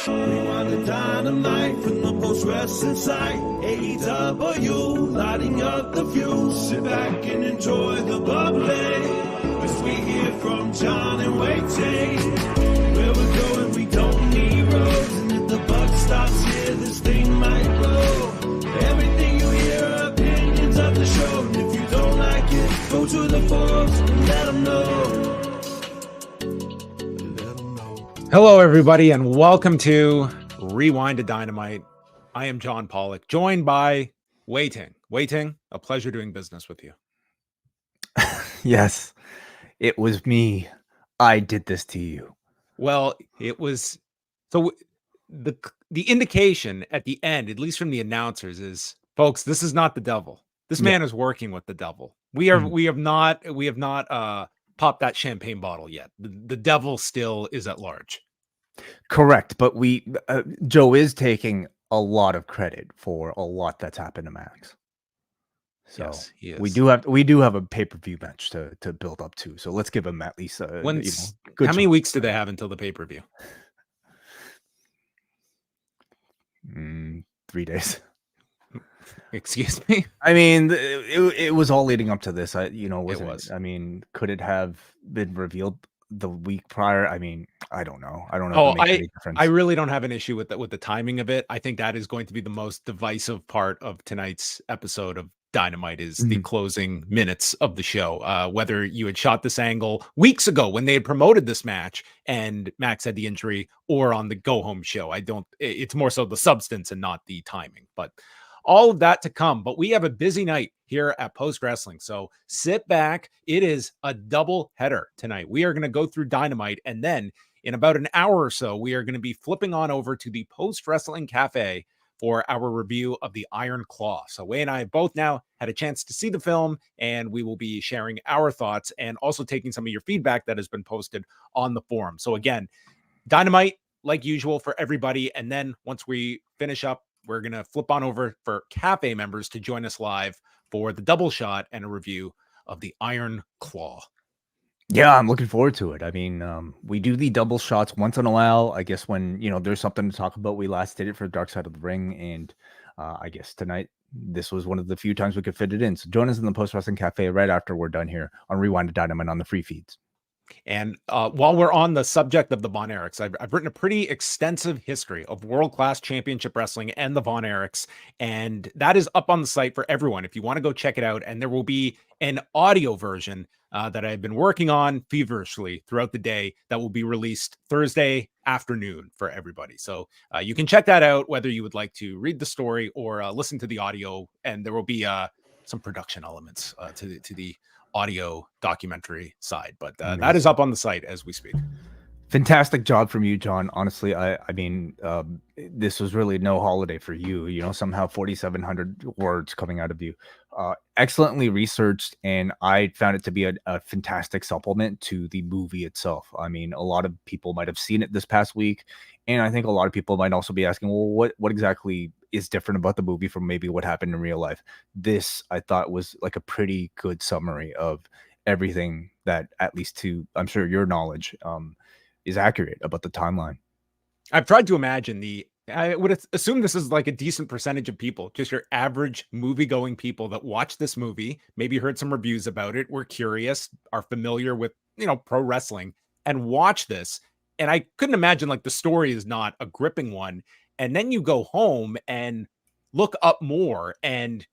Rewind-A-Dynamite from the post-wrestling site. AEW, lighting up the fuse. Sit back and enjoy the bubbly as we hear from Jon and Wai Ting. Where we're going, we don't need roads. And if the buck stops here, this thing might blow. Everything you hear are opinions of the show. And if you don't like it, go to the forums and let them know. Hello, everybody, and welcome to Rewind-A-Dynamite. I am Jon Pollock, joined by Wai Ting. Wai Ting, a pleasure doing business with you. Yes, it was me. I did this to you. Well, it was so the indication at the end, at least from the announcers, is, folks, this is not the devil. This man is working with the devil. We have not popped that champagne bottle yet. The devil still is at large. Correct, but Joe is taking a lot of credit for a lot that's happened to Max. So yes, he is. we do have a pay-per-view match to build up to. So let's give him at least good. How many weeks do they have until the pay-per-view? 3 days. Excuse me. I mean, it was all leading up to this. It was. I mean, could it have been revealed the week prior? I mean, I don't know. I don't know. Oh, I really don't have an issue with the timing of it. I think that is going to be the most divisive part of tonight's episode of Dynamite is the closing minutes of the show. Whether you had shot this angle weeks ago when they had promoted this match and Max had the injury, or on the go home show, it's more so the substance and not the timing. But all of that to come. But we have a busy night here at Post Wrestling. So sit back. It is a double header tonight. We are going to go through Dynamite, and then in about an hour or so, we are going to be flipping on over to the Post Wrestling Cafe for our review of the Iron Claw. So Wai and I both now had a chance to see the film, and we will be sharing our thoughts and also taking some of your feedback that has been posted on the forum. So again, Dynamite, like usual for everybody. And then once we finish up, we're going to flip on over for Cafe members to join us live for the double shot and a review of the Iron Claw. Yeah, I'm looking forward to it. I mean, we do the double shots once in a while. I guess when, there's something to talk about, we last did it for Dark Side of the Ring. And I guess tonight, this was one of the few times we could fit it in. So join us in the Post Wrestling Cafe right after we're done here on Rewind-A-Dynamite on the free feeds. And while we're on the subject of the Von Erichs, I've written a pretty extensive history of world-class championship wrestling and the Von Erichs, and that is up on the site for everyone if you want to go check it out. And there will be an audio version that I've been working on feverishly throughout the day that will be released Thursday afternoon for everybody. So you can check that out, whether you would like to read the story or listen to the audio, and there will be some production elements to the audio documentary side, but that is up on the site as we speak. Fantastic job from you, Jon. Honestly, I mean, this was really no holiday for you. Somehow 4,700 words coming out of you. Excellently researched, and I found it to be a fantastic supplement to the movie itself. I mean, a lot of people might have seen it this past week, and I think a lot of people might also be asking, well, what exactly is different about the movie from maybe what happened in real life? This, I thought, was like a pretty good summary of everything that, at least to, I'm sure, your knowledge is accurate about the timeline. I've tried to imagine I would assume this is like a decent percentage of people, just your average movie-going people that watch this movie, maybe heard some reviews about it, were curious, are familiar with, pro wrestling, and watch this. And I couldn't imagine, like, the story is not a gripping one. And then you go home and look up more, and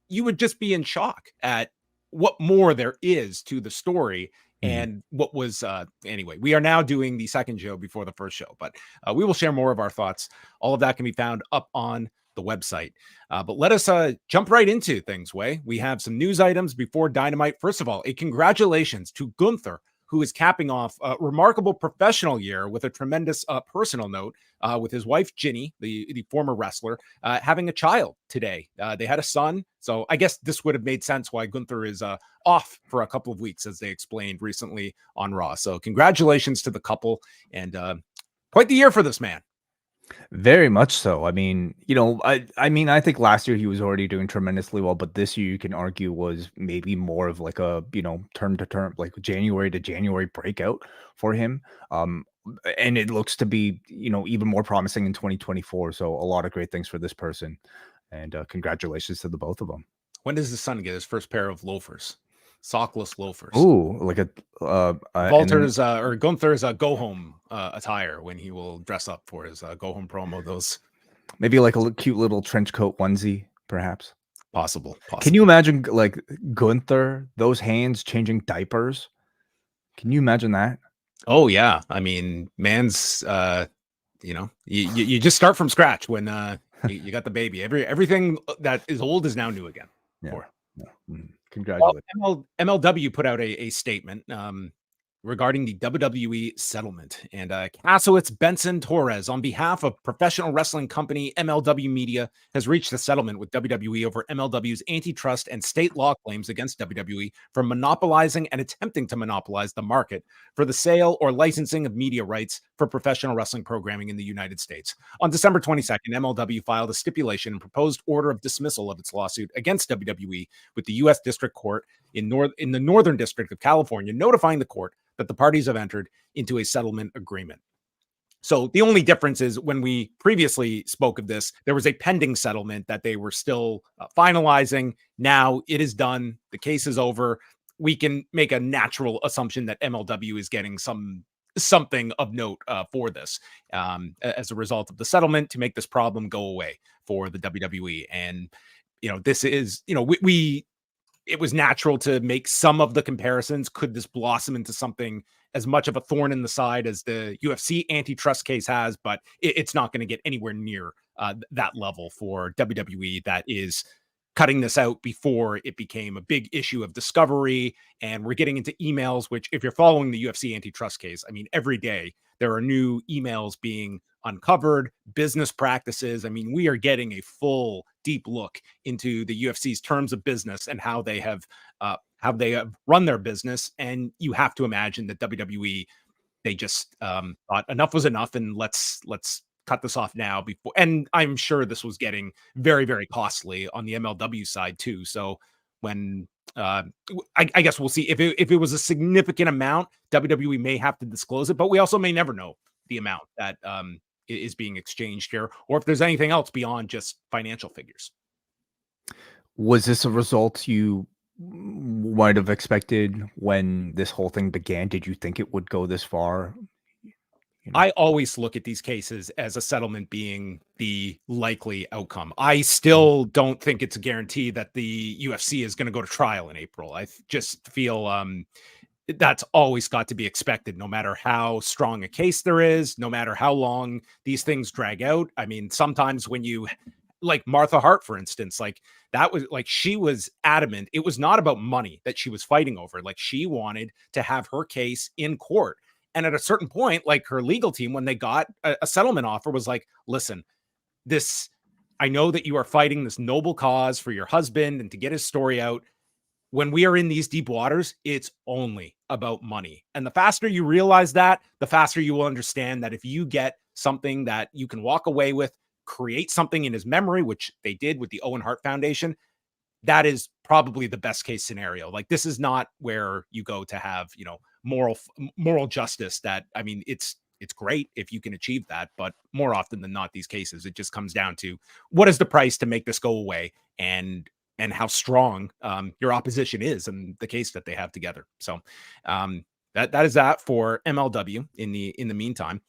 you would just be in shock at what more there is to the story. And what was anyway, we are now doing the second show before the first show, but we will share more of our thoughts. All of that can be found up on the website. But let us jump right into things, Wai. We have some news items before Dynamite. First of all, a congratulations to Gunther, who is capping off a remarkable professional year with a tremendous personal note with his wife, Ginny, the former wrestler, having a child today. They had a son. So I guess this would have made sense why Gunther is off for a couple of weeks, as they explained recently on Raw. So congratulations to the couple, and quite the year for this man. Very much so. I mean, I think last year he was already doing tremendously well, but this year you can argue was maybe more of like a, term to term, like January to January breakout for him. and it looks to be, even more promising in 2024. So a lot of great things for this person, and congratulations to the both of them. When does his son get his first pair of loafers? Sockless loafers. Ooh, like a Walter's or Gunther's go home attire when he will dress up for his go home promo. Those maybe like a cute little trench coat onesie, perhaps. Possible. Can you imagine like Gunther, those hands changing diapers? Can you imagine that? Oh yeah, I mean, man's you just start from scratch when you got the baby. Everything that is old is now new again. Yeah. Congratulations. Well, MLW put out a statement regarding the WWE settlement, and Casowitz Benson Torres, on behalf of professional wrestling company MLW Media, has reached a settlement with WWE over MLW's antitrust and state law claims against WWE for monopolizing and attempting to monopolize the market for the sale or licensing of media rights for professional wrestling programming in the United States. On December 22nd, MLW filed a stipulation and proposed order of dismissal of its lawsuit against WWE with the U.S. District Court in the Northern District of California, notifying the court that the parties have entered into a settlement agreement. So the only difference is when we previously spoke of this, there was a pending settlement that they were still finalizing. Now it is done. The case is over. We can make a natural assumption that MLW is getting something of note for this as a result of the settlement to make this problem go away for the WWE. And, this is, it was natural to make some of the comparisons. Could this blossom into something as much of a thorn in the side as the UFC antitrust case has? But it's not going to get anywhere near that level for WWE. That is cutting this out before it became a big issue of discovery. And we're getting into emails, which if you're following the UFC antitrust case, I mean, every day there are new emails being uncovered, business practices. I mean, we are getting a full deep look into the UFC's terms of business and how they have run their business. And you have to imagine that WWE, they just thought enough was enough, and let's cut this off now before. And I'm sure this was getting very, very costly on the MLW side too. So when I guess we'll see if it was a significant amount, WWE may have to disclose it, but we also may never know the amount that is being exchanged here, or if there's anything else beyond just financial figures. Was this a result you might have expected when this whole thing began? Did you think it would go this far? I always look at these cases as a settlement being the likely outcome. I still don't think it's a guarantee that the UFC is going to go to trial in April. I just feel that's always got to be expected, no matter how strong a case there is, no matter how long these things drag out. I mean, sometimes when you, like Martha Hart, for instance, like that was like, she was adamant. It was not about money that she was fighting over. Like, she wanted to have her case in court. And at a certain point, like, her legal team, when they got a settlement offer, was like, listen, I know that you are fighting this noble cause for your husband and to get his story out. When we are in these deep waters, it's only about money. And the faster you realize that, the faster you will understand that if you get something that you can walk away with, create something in his memory, which they did with the Owen Hart Foundation, that is probably the best case scenario. Like, this is not where you go to have, moral justice. That, I mean, it's great if you can achieve that, but more often than not, these cases, it just comes down to what is the price to make this go away, and how strong your opposition is and the case that they have together. So that is that for MLW. In the meantime,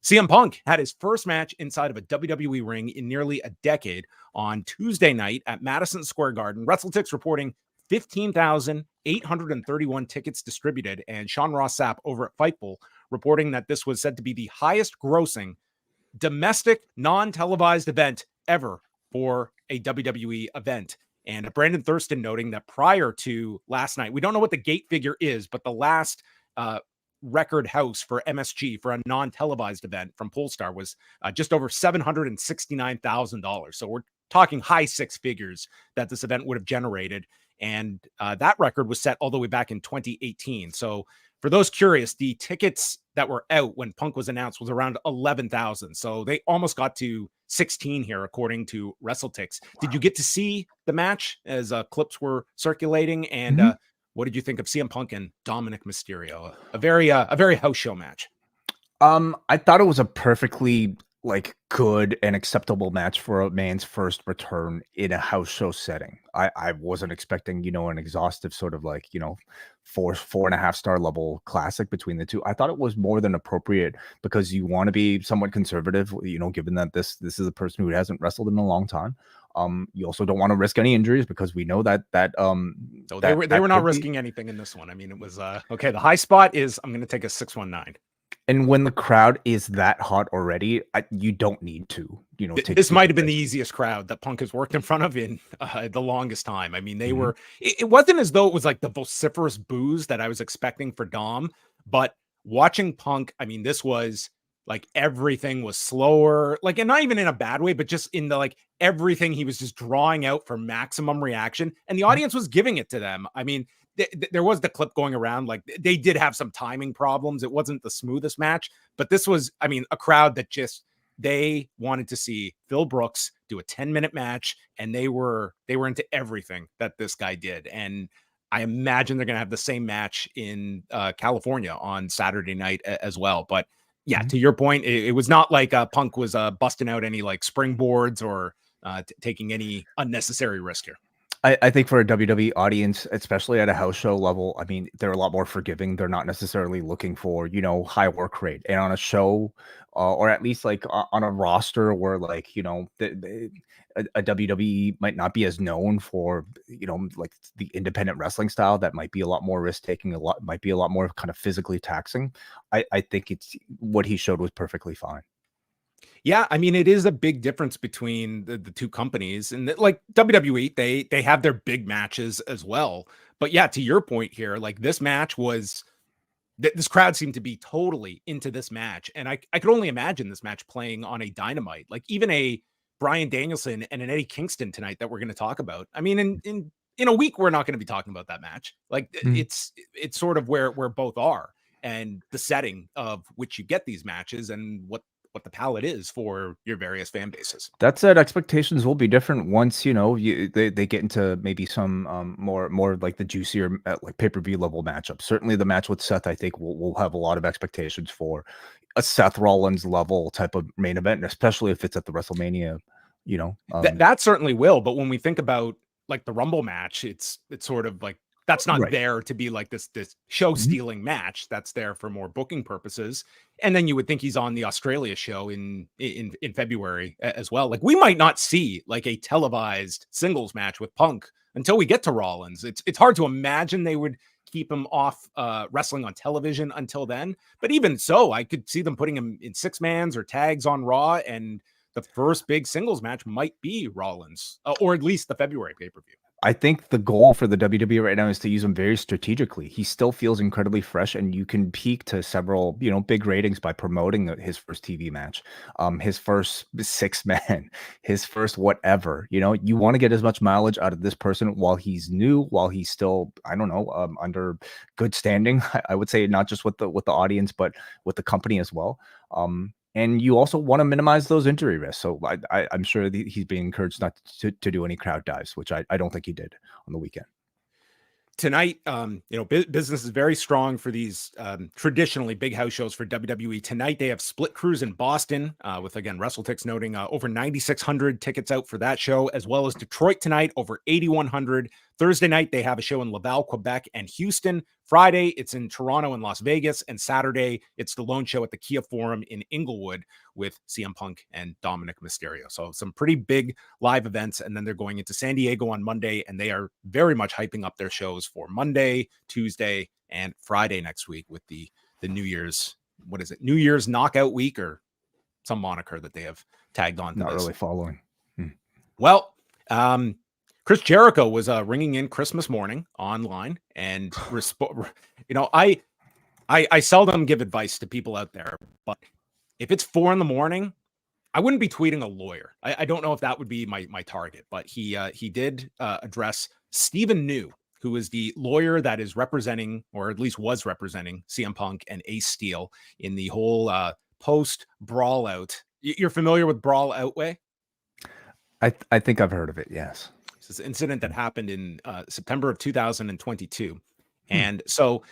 CM Punk had his first match inside of a WWE ring in nearly a decade on Tuesday night at Madison Square Garden. WrestleTix reporting 15,831 tickets distributed, and Sean Ross Sapp over at Fightful reporting that this was said to be the highest grossing domestic non-televised event ever for a WWE event. And Brandon Thurston noting that prior to last night, we don't know what the gate figure is, but the last record house for MSG for a non-televised event from Polestar was just over $769,000. So we're talking high six figures that this event would have generated. And that record was set all the way back in 2018. So for those curious, the tickets that were out when Punk was announced was around 11,000. So they almost got to 16 here, according to WrestleTix. Wow. Did you get to see the match as clips were circulating? And what did you think of CM Punk and Dominic Mysterio? A very house show match. I thought it was a perfectly like good and acceptable match for a man's first return in a house show setting. I wasn't expecting, an exhaustive sort of like, 4.5 star level classic between the two. I thought it was more than appropriate because you want to be somewhat conservative, given that this is a person who hasn't wrestled in a long time. You also don't want to risk any injuries because we know that So that they were not could be. risking anything in this one. I mean, it was okay. The high spot is I'm going to take a 619. And when the crowd is that hot already, you don't need to, take This might have been risk. the easiest crowd that Punk has worked in front of in the longest time. I mean, they Mhm. were, it wasn't as though it was like the vociferous boos that I was expecting for Dom, but watching Punk, I mean, this was like everything was slower, like, and not even in a bad way, but just in the like everything he was just drawing out for maximum reaction, and the Mhm. audience was giving it to them. I mean, there was the clip going around, like they did have some timing problems. It wasn't the smoothest match, but this was, I mean, a crowd that just they wanted to see Phil Brooks do a 10-minute match, and they were into everything that this guy did. And I imagine they're going to have the same match in California on Saturday night as well. But yeah, Mhm. to your point, it was not like Punk was busting out any like springboards or taking any unnecessary risk here. I think for a WWE audience, especially at a house show level, I mean, they're a lot more forgiving. They're not necessarily looking for, high work rate. And on a show, or at least like on a roster where like, a WWE might not be as known for, like the independent wrestling style that might be a lot more risk taking, might be a lot more kind of physically taxing. I think it's what he showed was perfectly fine. Yeah, I mean, it is a big difference between the two companies, and like WWE, they have their big matches as well. But yeah, to your point here, like this match was this crowd seemed to be totally into this match, and I could only imagine this match playing on a Dynamite, like even a Bryan Danielson and an Eddie Kingston tonight that we're going to talk about. I mean, in a week we're not going to be talking about that match. Like it's sort of where both are, and the setting of which you get these matches, and what the palette is for your various fan bases. That said, expectations will be different once they get into maybe some more like the juicier like pay-per-view level matchups. Certainly, the match with Seth, I think, will have a lot of expectations for a Seth Rollins level type of main event, and especially if it's at the WrestleMania. You know, um, That certainly will, but when we think about like the Rumble match, it's sort of like that's not right. there to be like this show Mhm. stealing match. That's there for more booking purposes. And then you would think he's on the Australia show in February as well. Like we might not see like a televised singles match with Punk until we get to Rollins. It's hard to imagine they would keep him off wrestling on television until then. But even so, I could see them putting him in six mans or tags on Raw, and the first big singles match might be Rollins, or at least the February pay-per-view. I think the goal for the WWE right now is to use him very strategically. He still feels incredibly fresh, and you can peak to several, big ratings by promoting his first TV match, his first six man, his first whatever. You want to get as much mileage out of this person while he's new, while he's still, I don't know, under good standing. I would say not just with the audience, but with the company as well. And you also want to minimize those injury risks. So I'm sure he's being encouraged not to do any crowd dives, which I don't think he did on the weekend. Tonight, business is very strong for these traditionally big house shows for WWE. Tonight, they have Split Cruise in Boston, with, again, WrestleTix noting over 9,600 tickets out for that show, as well as Detroit tonight, over 8,100. Thursday night, they have a show in Laval, Quebec, and Houston. Friday, it's in Toronto and Las Vegas. And Saturday, it's the lone show at the Kia Forum in Inglewood with CM Punk and Dominic Mysterio. So some pretty big live events. And then they're going into San Diego on Monday, and they are very much hyping up their shows for Monday, Tuesday, and Friday next week with the New Year's, what is it? New Year's Knockout Week, or some moniker that they have tagged on to Not this. really following. Well, Chris Jericho was ringing in Christmas morning online, and I seldom give advice to people out there, but if it's 4 a.m, I wouldn't be tweeting a lawyer. I don't know if that would be my target, but he did address Stephen New, who is the lawyer that is representing, or at least was representing, CM Punk and Ace Steel in the whole post brawl out. You're familiar with Brawl Out Way? I think I've heard of it. Yes. This is an incident that happened in September of 2022. And so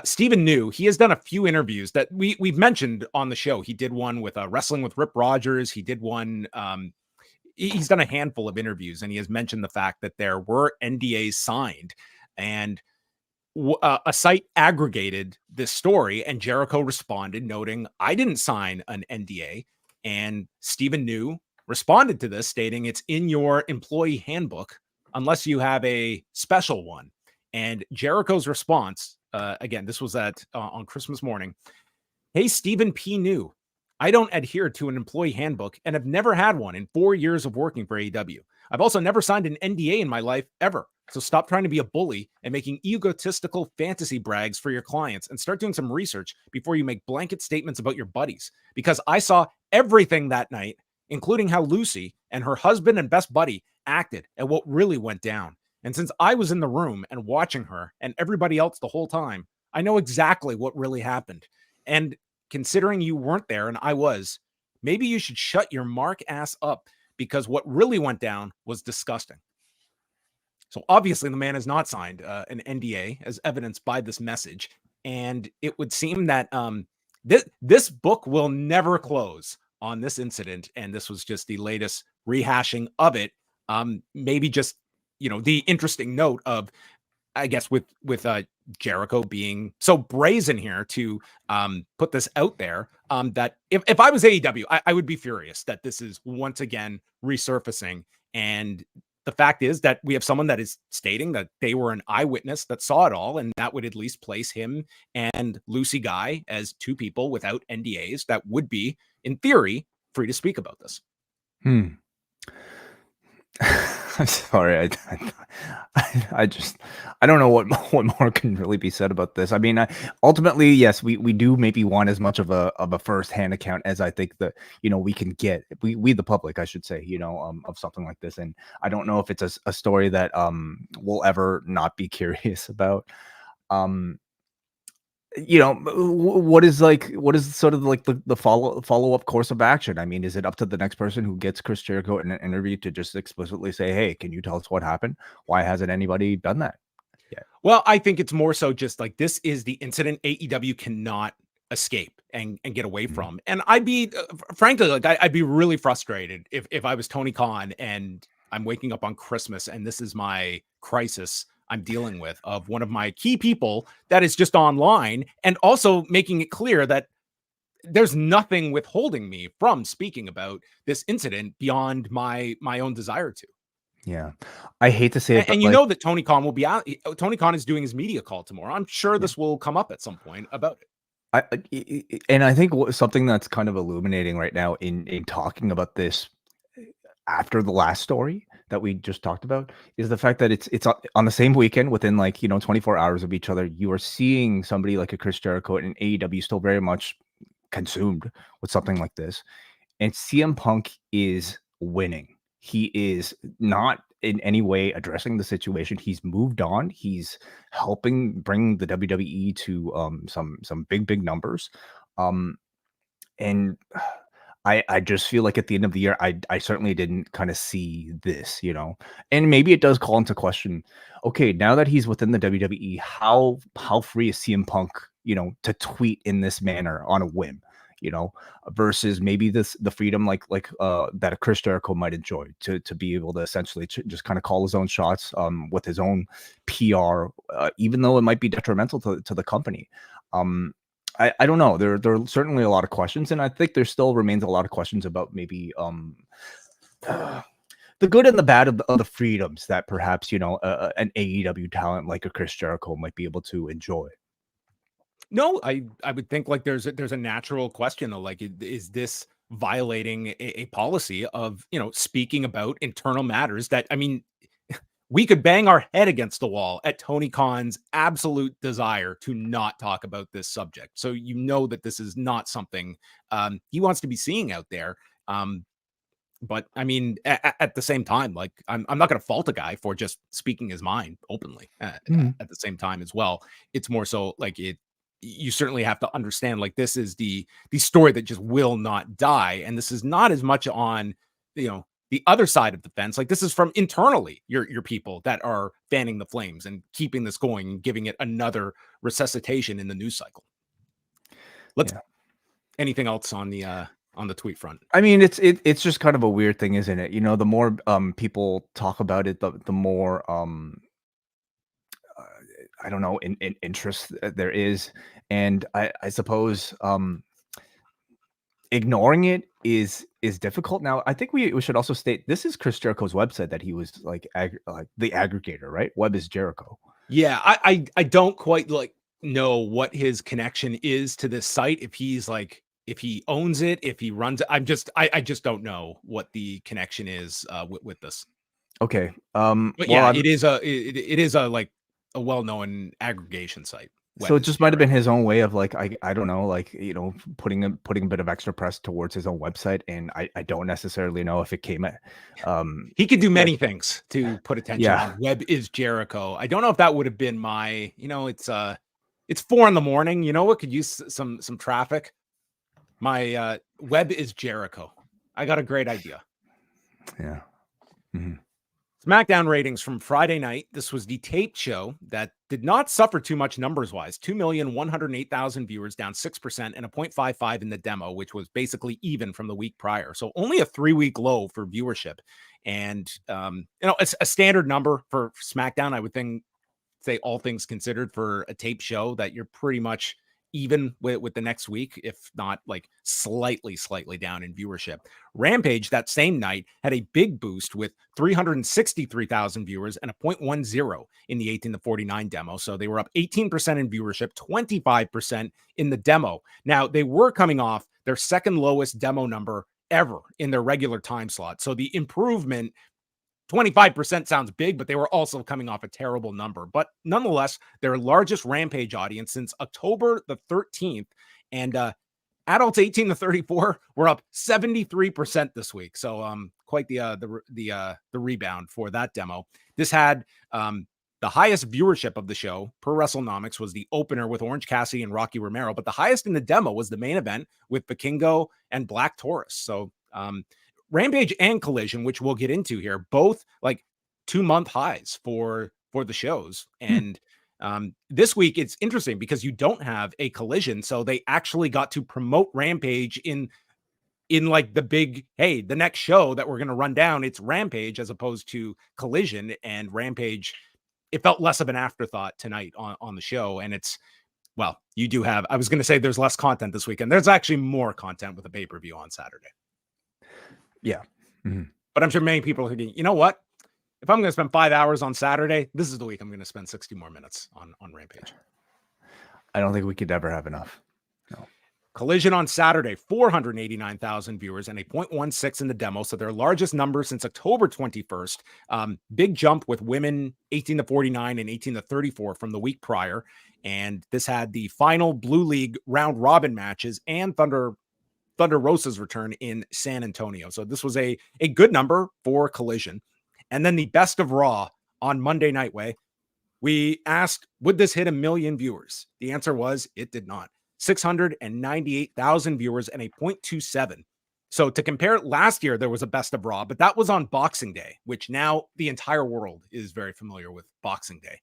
Stephen New, he has done a few interviews that we've mentioned on the show. He did one with Wrestling with Rip Rogers. He did one. He's done a handful of interviews, and he has mentioned the fact that there were NDAs signed, and a site aggregated this story, and Jericho responded noting, I didn't sign an NDA. And Stephen New responded to this stating it's in your employee handbook unless you have a special one. And Jericho's response, again, this was on Christmas morning. Hey, Stephen P. New, I don't adhere to an employee handbook and have never had one in 4 years of working for AEW. I've also never signed an NDA in my life ever. So stop trying to be a bully and making egotistical fantasy brags for your clients and start doing some research before you make blanket statements about your buddies. Because I saw everything that night, including how Lucy and her husband and best buddy acted and what really went down. And since I was in the room and watching her and everybody else the whole time, I know exactly what really happened. And considering you weren't there and I was, maybe you should shut your mark ass up, because what really went down was disgusting. So obviously the man has not signed an NDA, as evidenced by this message. And it would seem that this book will never close on this incident. And this was just the latest rehashing of it. Maybe just, the interesting note of, I guess, with Jericho being so brazen here to put this out there, that if I was AEW, I would be furious that this is once again resurfacing. And the fact is that we have someone that is stating that they were an eyewitness that saw it all, and that would at least place him and Lucy Guy as two people without NDAs that would be, in theory, free to speak about this. I'm sorry. I don't know what more can really be said about this. I mean, ultimately, yes, we do maybe want as much of a first-hand account as I think that we can get. We the public, I should say, of something like this. And I don't know if it's a story that we'll ever not be curious about. What is sort of like the follow-up course of action? I mean, is it up to the next person who gets Chris Jericho in an interview to just explicitly say, hey, can you tell us what happened? Why hasn't anybody done that yet? Well, I think it's more so just like, this is the incident AEW cannot escape and get away from. And I'd be, frankly, like, I'd be really frustrated if I was Tony Khan and I'm waking up on Christmas and this is my crisis I'm dealing with, of one of my key people that is just online, and also making it clear that there's nothing withholding me from speaking about this incident beyond my own desire to. Yeah. I hate to say it, and know that Tony Khan will be out. Tony Khan is doing his media call tomorrow. I'm sure this will come up at some point about it. And I think something that's kind of illuminating right now in talking about this after the last story that we just talked about is the fact that it's on the same weekend, within 24 hours of each other. You are seeing somebody like a Chris Jericho and AEW still very much consumed with something like this. And CM Punk is winning. He is not in any way addressing the situation. He's moved on. He's helping bring the WWE to some big numbers. And I just feel like at the end of the year, I certainly didn't kind of see this, and maybe it does call into question, okay, now that he's within the WWE, how free is CM Punk, to tweet in this manner on a whim, versus maybe the freedom like that a Chris Jericho might enjoy to be able to essentially just kind of call his own shots with his own PR, even though it might be detrimental to the company. I don't know. There are certainly a lot of questions, and I think there still remains a lot of questions about maybe the good and the bad of the freedoms that perhaps an AEW talent like a Chris Jericho might be able to enjoy. No, I would think like there's a natural question though, like, is this violating a policy of speaking about internal matters that, I mean, we could bang our head against the wall at Tony Khan's absolute desire to not talk about this subject. So that this is not something he wants to be seeing out there. But I mean, at the same time, like, I'm not going to fault a guy for just speaking his mind openly at the same time as well. It's more so like you certainly have to understand, like, this is the story that just will not die. And this is not as much on, the other side of the fence. Like, this is from internally your people that are fanning the flames and keeping this going and giving it another resuscitation in the news cycle. Anything else on the tweet front? I mean, it's just kind of a weird thing, isn't it? The more people talk about it, the more I don't know, in interest there is. And I suppose ignoring it is difficult. Now, I think we should also state this is Chris Jericho's website that he was like the aggregator, right? Web is Jericho. Yeah, I don't quite know what his connection is to this site. If he's like, if he owns it, if he runs it, I just don't know what the connection is with this. Okay. But yeah, it is a like a well-known aggregation site. So it just might have been his own way of like, I don't know, like, putting a bit of extra press towards his own website. And I don't necessarily know if it came at, he could do many things to put attention on Web is Jericho. I don't know if that would have been my, it's 4 a.m. You know what could use some traffic? My Web is Jericho. I got a great idea. Yeah. Mm-hmm. SmackDown ratings from Friday night. This was the taped show that did not suffer too much numbers-wise. 2,108,000 viewers, down 6%, and a 0.55 in the demo, which was basically even from the week prior. So only a 3-week low for viewership. And, it's a standard number for SmackDown. I would say all things considered for a tape show that you're pretty much even with the next week, if not like slightly down in viewership. Rampage that same night had a big boost with 363,000 viewers and a 0.10 in the 18 to 49 demo. So they were up 18% in viewership, 25% in the demo. Now they were coming off their second lowest demo number ever in their regular time slot. So the improvement, 25% sounds big, but they were also coming off a terrible number. But nonetheless, their largest Rampage audience since October the 13th. And adults 18 to 34 were up 73% this week. So quite the rebound for that demo. This had the highest viewership of the show per WrestleNomics was the opener with Orange Cassidy and Rocky Romero. But the highest in the demo was the main event with Vikingo and Black Taurus. So Rampage and Collision, which we'll get into here, both like 2-month highs for the shows. And this week it's interesting because you don't have a Collision, so they actually got to promote Rampage in like the big, hey, the next show that we're going to run down, it's Rampage as opposed to Collision. And Rampage, it felt less of an afterthought tonight on the show. And you do have, I was going to say there's less content this weekend. There's actually more content with a pay-per-view on Saturday. Yeah. Mm-hmm. But I'm sure many people are thinking, you know what? If I'm going to spend 5 hours on Saturday, this is the week I'm going to spend 60 more minutes on Rampage. I don't think we could ever have enough. No. Collision on Saturday, 489,000 viewers and a 0.16 in the demo. So their largest number since October 21st. Big jump with women 18 to 49 and 18 to 34 from the week prior. And this had the final Blue League round robin matches and Thunder Rosa's return in San Antonio. So this was a good number for Collision. And then the best of Raw on Monday night, we asked, would this hit 1 million viewers? The answer was it did not. 698,000 viewers and a 0.27. So to compare it, last year there was a best of Raw, but that was on Boxing Day, which now the entire world is very familiar with Boxing Day.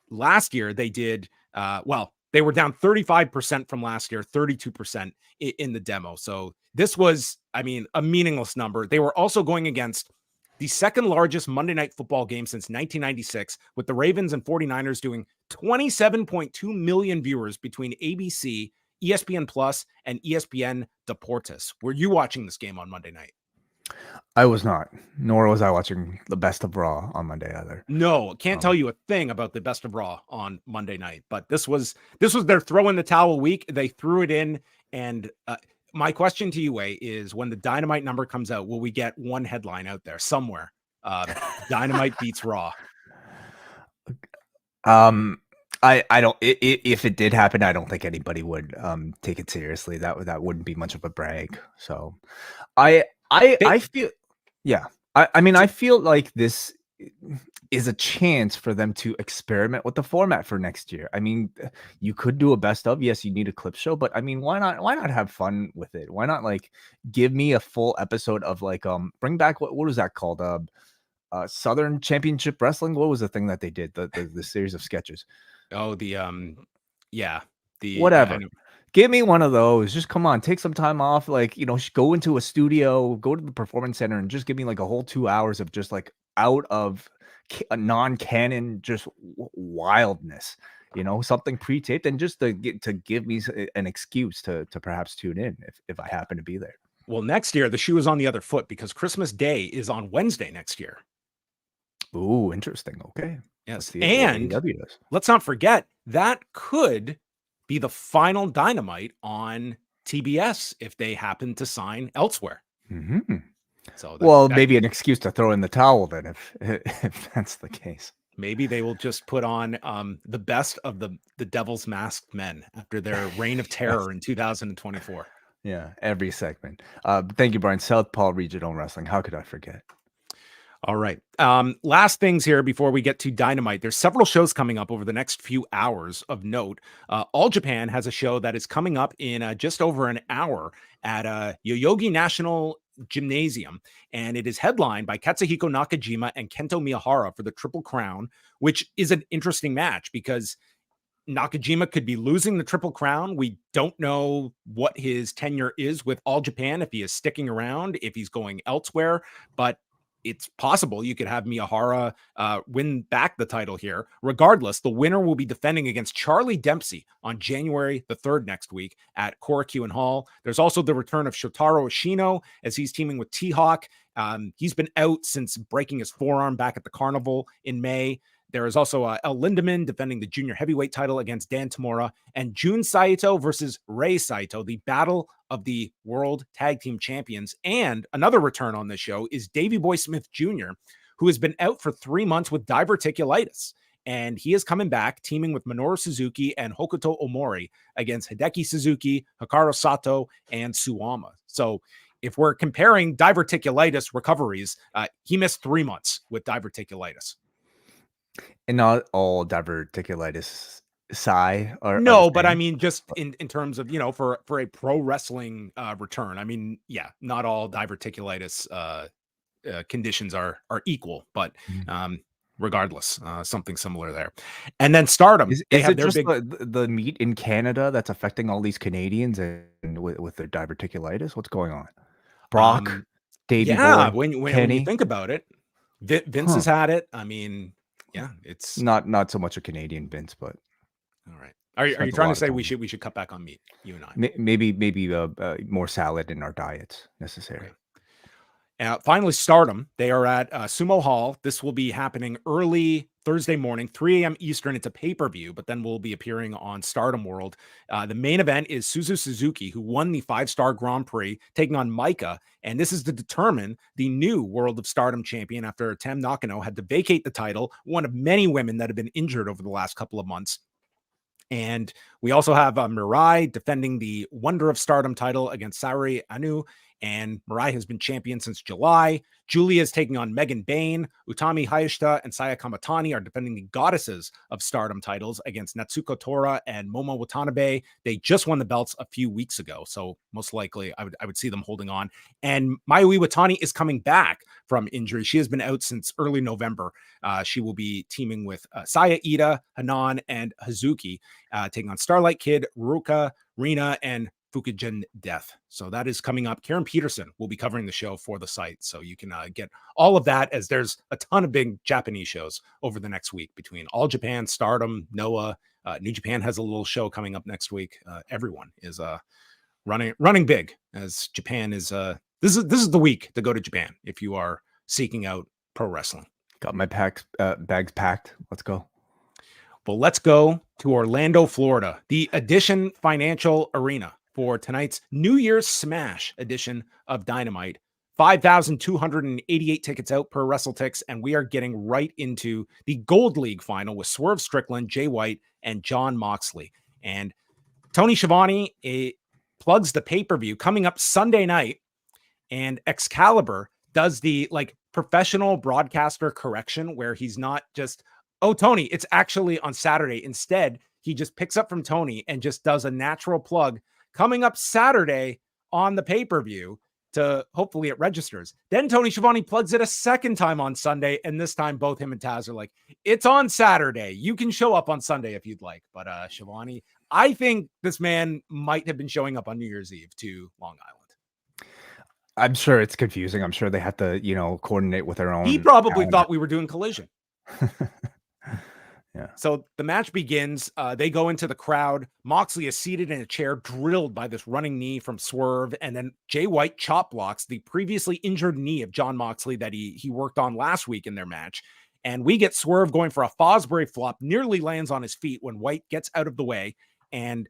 Last year they did, they were down 35% from last year, 32% in the demo. So this was, a meaningless number. They were also going against the second largest Monday Night Football game since 1996, with the Ravens and 49ers doing 27.2 million viewers between ABC, ESPN Plus, and ESPN Deportes. Were you watching this game on Monday night? I was not, nor was I watching the best of Raw on Monday either. No, can't tell you a thing about the best of Raw on Monday night, but this was their throw in the towel week. They threw it in. And my question to you, Wai, is when the Dynamite number comes out, will we get one headline out there somewhere? Dynamite beats Raw. I don't, if it did happen, I don't think anybody would take it seriously. That wouldn't be much of a brag. So I feel, yeah. I feel like this is a chance for them to experiment with the format for next year. I mean, you could do a best of. Yes, you need a clip show, but I mean, why not? Why not have fun with it? Why not like give me a full episode of like bring back what was that called? Southern Championship Wrestling. What was the thing that they did? The series of sketches. Oh, yeah, whatever. Give me one of those. Just come on, take some time off. Like, go into a studio, go to the performance center, and just give me like a whole 2 hours of just like out of a non-canon, just wildness. Something pre-taped, and just to give me an excuse to perhaps tune in if I happen to be there. Well, next year the shoe is on the other foot because Christmas Day is on Wednesday next year. Ooh, interesting. Okay. Yes, and let's not forget that could be the final Dynamite on TBS if they happen to sign elsewhere. Mm-hmm. So, maybe an excuse to throw in the towel then, if that's the case. Maybe they will just put on the best of the Devil's Masked Men after their reign of terror in 2024. Yeah, every segment. Thank you, Brian. Southpaw Regional Wrestling. How could I forget? All right. Last things here before we get to Dynamite. There's several shows coming up over the next few hours of note. All Japan has a show that is coming up in just over an hour at Yoyogi National Gymnasium, and it is headlined by Katsuhiko Nakajima and Kento Miyahara for the Triple Crown, which is an interesting match because Nakajima could be losing the Triple Crown. We don't know what his tenure is with All Japan, if he is sticking around, if he's going elsewhere, but it's possible you could have Miyahara win back the title here. Regardless, the winner will be defending against Charlie Dempsey on January the 3rd next week at Korakuen Hall. There's also the return of Shotaro Ashino as he's teaming with T-Hawk. He's been out since breaking his forearm back at the Carnival in May. There is also El Lindemann defending the junior heavyweight title against Dan Tamura, and Jun Saito versus Rei Saito, the battle of the world tag team champions. And another return on this show is Davey Boy Smith Jr., who has been out for 3 months with diverticulitis. And he is coming back, teaming with Minoru Suzuki and Hokuto Omori against Hideki Suzuki, Hikaru Sato, and Suwama. So if we're comparing diverticulitis recoveries, he missed 3 months with diverticulitis. And not all diverticulitis Skye or no, but I mean, just in terms of, for a pro wrestling return, I mean, yeah, not all diverticulitis conditions are equal, but regardless, something similar there. And then Stardom, is it just the meat in Canada that's affecting all these Canadians and with their diverticulitis? What's going on? Brock, Davey Boy, when you think about it, Vince has had it. I mean, yeah, it's not so much a Canadian Vince, but all right. Are you trying to say we should cut back on meat, you and I? Maybe more salad in our diets necessary. Right. Finally, Stardom. They are at Sumo Hall. This will be happening early Thursday morning, 3 a.m. Eastern. It's a pay-per-view, but then we'll be appearing on Stardom World. The main event is Suzu Suzuki, who won the 5-star Grand Prix, taking on Maika. And this is to determine the new World of Stardom champion after Tam Nakano had to vacate the title, one of many women that have been injured over the last couple of months. And we also have Mirai defending the Wonder of Stardom title against Saori Anu. And Mirai has been champion since July. Julia is taking on Megan Bain. Utami Hayashita and Saya Kamatani are defending the Goddesses of Stardom titles against Natsuko Tora and Momo Watanabe. They just won the belts a few weeks ago, so most likely I would see them holding on. And Mayu Iwatani is coming back from injury. She has been out since early November. She will be teaming with Saya Ida, Hanan, and Hazuki, taking on Starlight Kid, Ruka, Rina, and Fukugen Death. So that is coming up. Karen Peterson will be covering the show for the site. So you can get all of that, as there's a ton of big Japanese shows over the next week between All Japan, Stardom, Noah. New Japan has a little show coming up next week. Everyone is running big, as Japan is this is the week to go to Japan if you are seeking out pro wrestling. Got my bags packed. Let's go. Well, let's go to Orlando, Florida, the Edition Financial Arena, for tonight's New Year's Smash edition of Dynamite. 5,288 tickets out per WrestleTix, and we are getting right into the Gold League final with Swerve Strickland, Jay White, and Jon Moxley. And Tony Schiavone plugs the pay-per-view coming up Sunday night, and Excalibur does the professional broadcaster correction where he's not just, oh, Tony, it's actually on Saturday. Instead, he just picks up from Tony and just does a natural plug coming up Saturday on the pay-per-view to hopefully it registers. Then Tony Schiavone plugs it a second time on Sunday. And this time both him and Taz are like, it's on Saturday. You can show up on Sunday if you'd like. But Schiavone, I think this man might have been showing up on New Year's Eve to Long Island. I'm sure it's confusing. I'm sure they have to, coordinate with their own. He probably thought we were doing Collision. Yeah. So the match begins. They go into the crowd. Moxley is seated in a chair, drilled by this running knee from Swerve. And then Jay White chop blocks the previously injured knee of Jon Moxley that he worked on last week in their match. And we get Swerve going for a Fosbury flop, nearly lands on his feet when White gets out of the way. And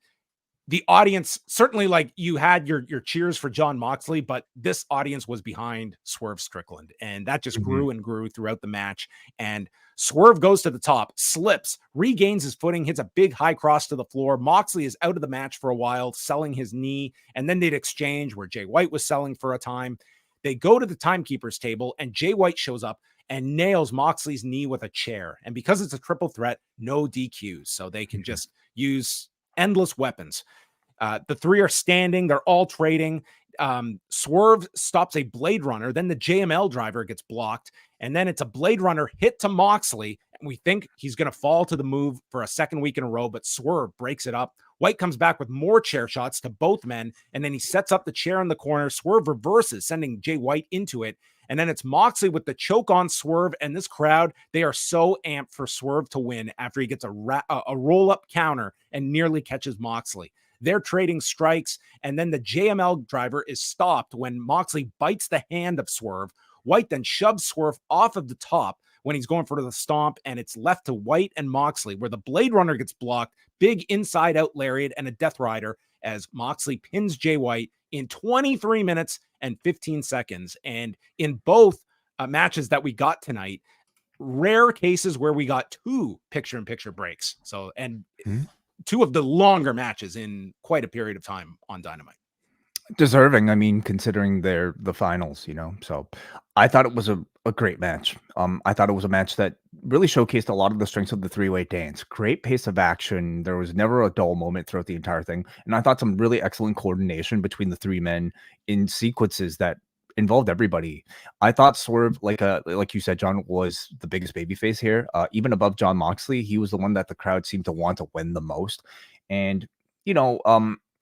the audience, certainly like you had your cheers for Jon Moxley, but this audience was behind Swerve Strickland. And that just grew and grew throughout the match. And Swerve goes to the top, slips, regains his footing, hits a big high cross to the floor. Moxley is out of the match for a while, selling his knee. And then they'd exchange where Jay White was selling for a time. They go to the timekeeper's table and Jay White shows up and nails Moxley's knee with a chair. And because it's a triple threat, no DQs. So they can just use endless weapons. The three are standing. They're all trading. Swerve stops a Blade Runner. Then the JML driver gets blocked. And then it's a Blade Runner hit to Moxley. And we think he's going to fall to the move for a second week in a row, but Swerve breaks it up. White comes back with more chair shots to both men. And then he sets up the chair in the corner. Swerve reverses, sending Jay White into it. And then it's Moxley with the choke on Swerve. And this crowd, they are so amped for Swerve to win after he gets a roll-up counter and nearly catches Moxley. They're trading strikes, and then the JML driver is stopped when Moxley bites the hand of Swerve. White then shoves Swerve off of the top when he's going for the stomp, and it's left to White and Moxley, where the Blade Runner gets blocked, big inside-out lariat, and a Death Rider as Moxley pins Jay White in 23 minutes and 15 seconds. And in both matches that we got tonight, rare cases where we got two picture-in-picture breaks. So, and two of the longer matches in quite a period of time on Dynamite. Deserving, I mean, considering they're the finals, so I thought it was a great match. I thought it was a match that really showcased a lot of the strengths of the three-way dance. Great pace of action. There was never a dull moment throughout the entire thing. And I thought some really excellent coordination between the three men in sequences that involved everybody. I thought Swerve, like you said, John, was the biggest babyface here. Even above Jon Moxley, he was the one that the crowd seemed to want to win the most. And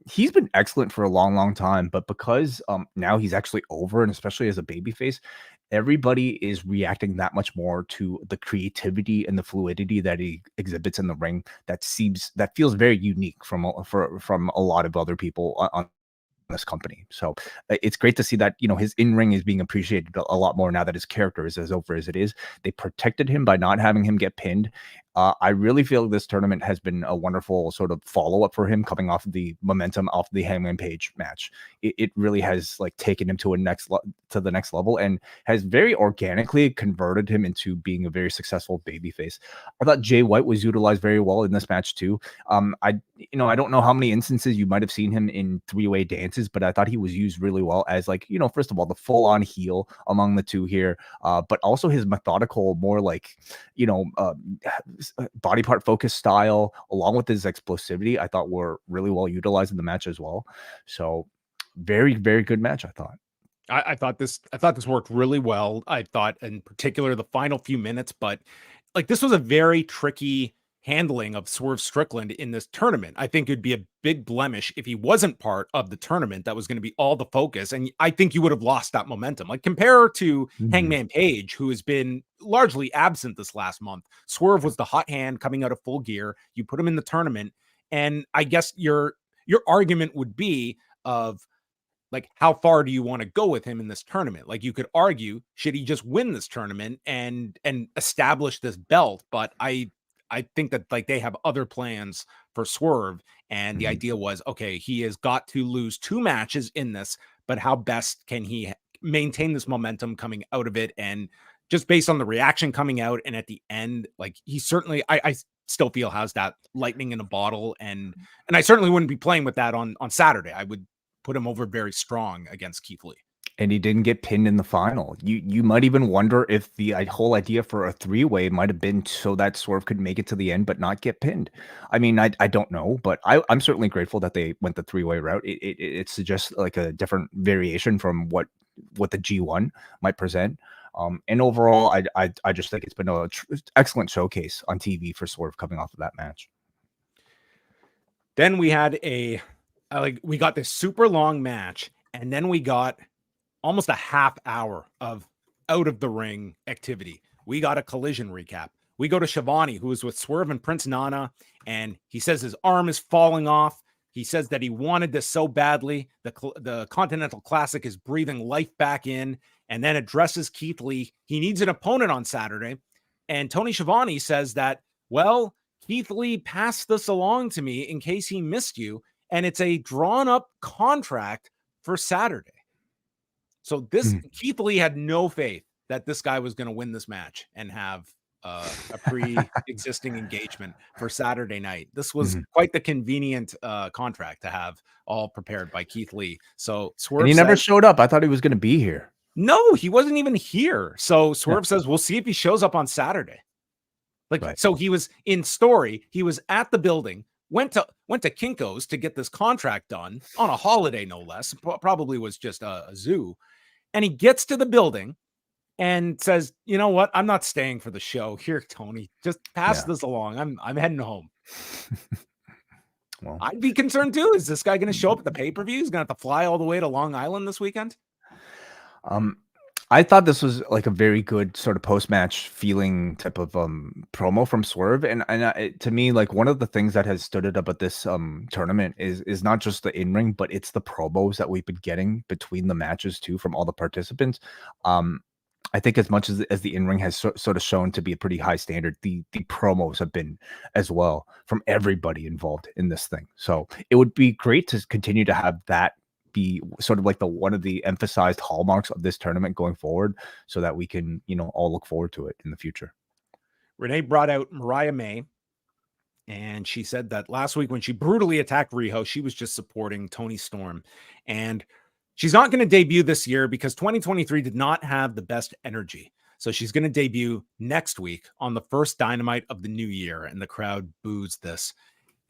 he's been excellent for a long time, but because now he's actually over, and especially as a babyface, everybody is reacting that much more to the creativity and the fluidity that he exhibits in the ring. That feels very unique from a lot of other people on this company. So it's great to see that his in-ring is being appreciated a lot more now that his character is as over as it is. They protected him by not having him get pinned. I really feel this tournament has been a wonderful sort of follow-up for him, coming off the momentum off the Hangman Page match. It really has taken him to the next level and has very organically converted him into being a very successful babyface. I thought Jay White was utilized very well in this match too. I don't know how many instances you might have seen him in three-way dances, but I thought he was used really well as first of all, the full-on heel among the two here, but also his methodical, more body part focused style, along with his explosivity, I thought were really well utilized in the match as well. So very, very good match, I thought. I thought this worked really well. I thought in particular the final few minutes, but this was a very tricky handling of Swerve Strickland in this tournament. I think it'd be a big blemish if he wasn't part of the tournament. That was going to be all the focus. And I think you would have lost that momentum. Compare to Hangman Page, who has been largely absent this last month. Swerve was the hot hand coming out of Full Gear. You put him in the tournament. And I guess your argument would be of how far do you want to go with him in this tournament? You could argue, should he just win this tournament and establish this belt? But I think that they have other plans for Swerve. And the idea was, okay, he has got to lose two matches in this, but how best can he maintain this momentum coming out of it? And just based on the reaction coming out and at the end, he certainly, I still feel has that lightning in a bottle. And I certainly wouldn't be playing with that on Saturday. I would put him over very strong against Keith Lee. And he didn't get pinned in the final. You might even wonder if the whole idea for a three-way might have been so that Swerve could make it to the end but not get pinned. I mean, I don't know, but I'm certainly grateful that they went the three-way route. It suggests like a different variation from what the G1 might present. And overall, I just think it's been an excellent showcase on TV for Swerve coming off of that match. Then we had we got this super long match, and then we got almost a half hour of out of the ring activity. We got a collision recap. We go to Shivani, who is with Swerve and Prince Nana, and he says his arm is falling off. He says that he wanted this so badly. The Continental Classic is breathing life back in, and then addresses Keith Lee. He needs an opponent on Saturday. And Tony Schiavone says that, well, Keith Lee passed this along to me in case he missed you, and it's a drawn up contract for Saturday. So Keith Lee had no faith that this guy was going to win this match and have a pre-existing engagement for Saturday night. This was quite the convenient contract to have all prepared by Keith Lee. So Swerve, and he never showed up. I thought he was going to be here. No, he wasn't even here. So Swerve says, we'll see if he shows up on Saturday. So he was in story. He was at the building, went to Kinko's to get this contract done on a holiday, no less. Probably was just a zoo. And he gets to the building and says, you know what? I'm not staying for the show. Here, Tony, just pass this along. I'm heading home. Well, I'd be concerned too. Is this guy going to show up at the pay-per-view? He's going to have to fly all the way to Long Island this weekend? I thought this was like a very good sort of post-match feeling type of promo from Swerve, and to me, like one of the things that has stood it up at this tournament is not just the in-ring, but it's the promos that we've been getting between the matches too from all the participants. I think as much as the in-ring has sort of shown to be a pretty high standard, the promos have been as well from everybody involved in this thing. So it would be great to continue to have that be sort of like one of the emphasized hallmarks of this tournament going forward, so that we can, all look forward to it in the future. Renee brought out Mariah May, and she said that last week when she brutally attacked Riho, she was just supporting Toni Storm, and she's not going to debut this year because 2023 did not have the best energy. So she's going to debut next week on the first Dynamite of the new year, and the crowd boos this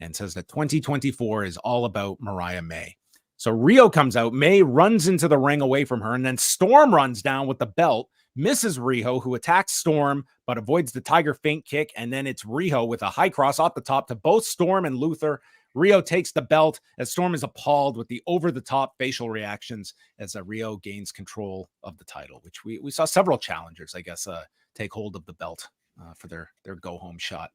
and says that 2024 is all about Mariah May. So Rio comes out, May runs into the ring away from her, and then Storm runs down with the belt, misses Riho, who attacks Storm, but avoids the Tiger Feint kick, and then it's Riho with a high cross off the top to both Storm and Luther. Rio takes the belt as Storm is appalled with the over-the-top facial reactions as Rio gains control of the title, which we saw several challengers, I guess, take hold of the belt for their go-home shot.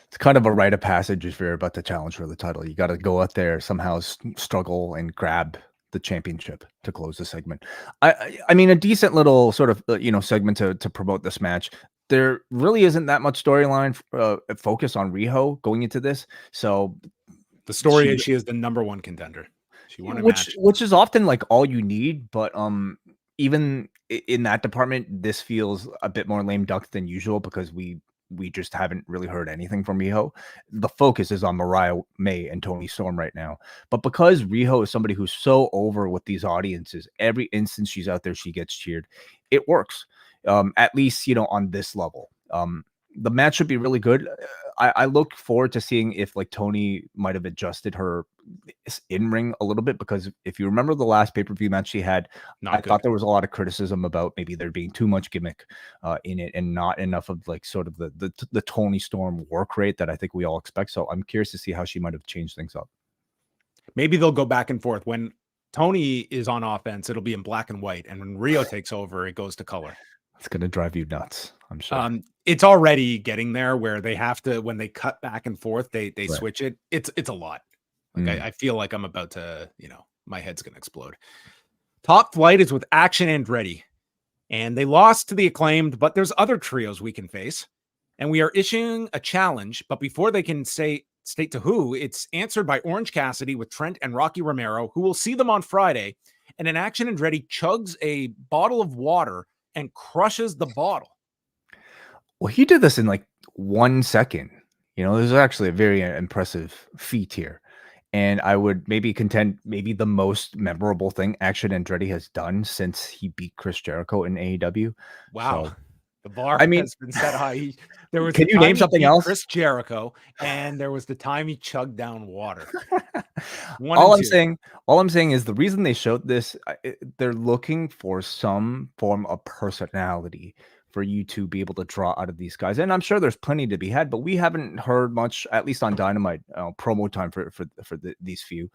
It's kind of a rite of passage if you're about to challenge for the title. You got to go out there, somehow struggle and grab the championship to close the segment. I mean, a decent little sort of, segment to promote this match. There really isn't that much storyline focus on Riho going into this. So the story is she is the number one contender. She won a match. Which is often like all you need. But even in that department, this feels a bit more lame duck than usual because we just haven't really heard anything from Riho. The focus is on Mariah May and Toni Storm right now. But because Riho is somebody who's so over with these audiences, every instance she's out there, she gets cheered. It works, at least, on this level. The match should be really good. I look forward to seeing if Toni might have adjusted her in-ring a little bit, because if you remember the last pay-per-view match she had, I thought there was a lot of criticism about maybe there being too much gimmick in it and not enough of sort of the Toni Storm work rate that I think we all expect. So I'm curious to see how she might have changed things up. Maybe they'll go back and forth. When Toni is on offense, it'll be in black and white, and when Rio takes over, it goes to color. It's going to drive you nuts, I'm sure. It's already getting there where they have to, when they cut back and forth, they right. Switch it. It's a lot. I feel like I'm about to, my head's going to explode. Top Flight is with Action Andretti, and they lost to the Acclaimed, but there's other trios we can face, and we are issuing a challenge. But before they can state to who, it's answered by Orange Cassidy with Trent and Rocky Romero, who will see them on Friday. And an Action Andretti chugs a bottle of water and crushes the bottle. Well, he did this in 1 second. This is actually a very impressive feat here. And I would maybe contend maybe the most memorable thing Action Andretti has done since he beat Chris Jericho in AEW. Wow. So, The bar I mean, has been set high. There was can the you time name he something beat else? Chris Jericho, and there was the time he chugged down water. One all and I'm two. saying, all I'm saying is the reason they showed this, they're looking for some form of personality for you to be able to draw out of these guys. And I'm sure there's plenty to be had, but we haven't heard much, at least on Dynamite, promo time for these few.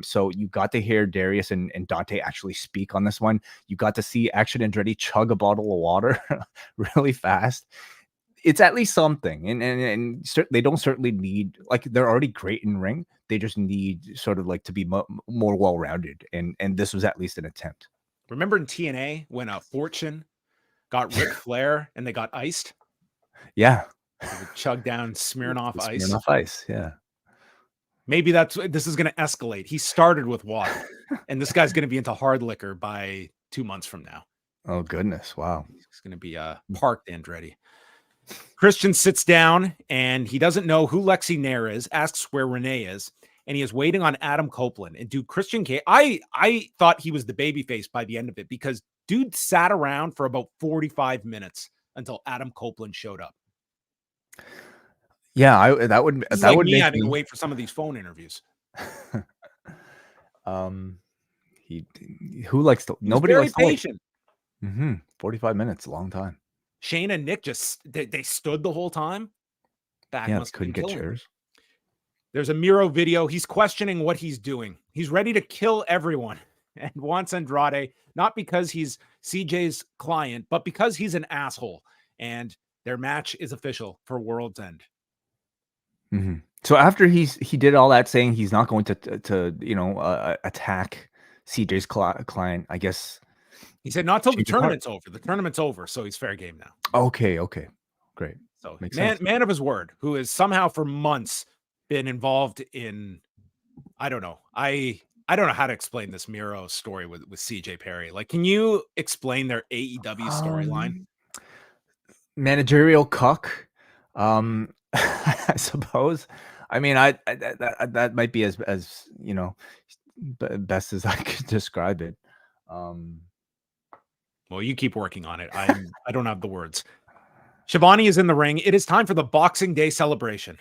So you got to hear Darius and Dante actually speak on this one. You got to see Action Andretti chug a bottle of water really fast. It's at least something, and they don't certainly need, like, they're already great in ring. They just need sort of like to be more well-rounded, and this was at least an attempt. Remember in TNA when Fortune got Ric Flair and they got iced? Yeah, They would chug down Smirnoff Ice. Smirnoff Ice, yeah. Maybe this is going to escalate. He started with water, and this guy's going to be into hard liquor by 2 months from now. Oh goodness, wow. He's going to be parked Andretti. Christian sits down and he doesn't know who Lexi Nair is, asks where Renee is, and he is waiting on Adam Copeland. And dude, Christian K, I thought he was the babyface by the end of it, because dude sat around for about 45 minutes until Adam Copeland showed up. Yeah, that would me make having me to wait for some of these phone interviews. Who likes to? Nobody likes to wait. Patient. 45 minutes, a long time. Shane and Nick just they stood the whole time. Back must couldn't get chairs. There's a Miro video. He's questioning what he's doing. He's ready to kill everyone and wants Andrade, not because he's CJ's client, but because he's an asshole. And their match is official for World's End. So after he did all that, saying he's not going to attack CJ's client, I guess he said not till the tournament's over. The tournament's over, so he's fair game now. Okay, great. So man of his word, who has somehow for months been involved in, I don't know how to explain this Miro story with CJ Perry. Like, can you explain their AEW storyline? Managerial cuck, I suppose. I mean, that might be as best as I could describe it. Well, you keep working on it. I don't have the words. Shivani is in the ring. It is time for the Boxing Day celebration.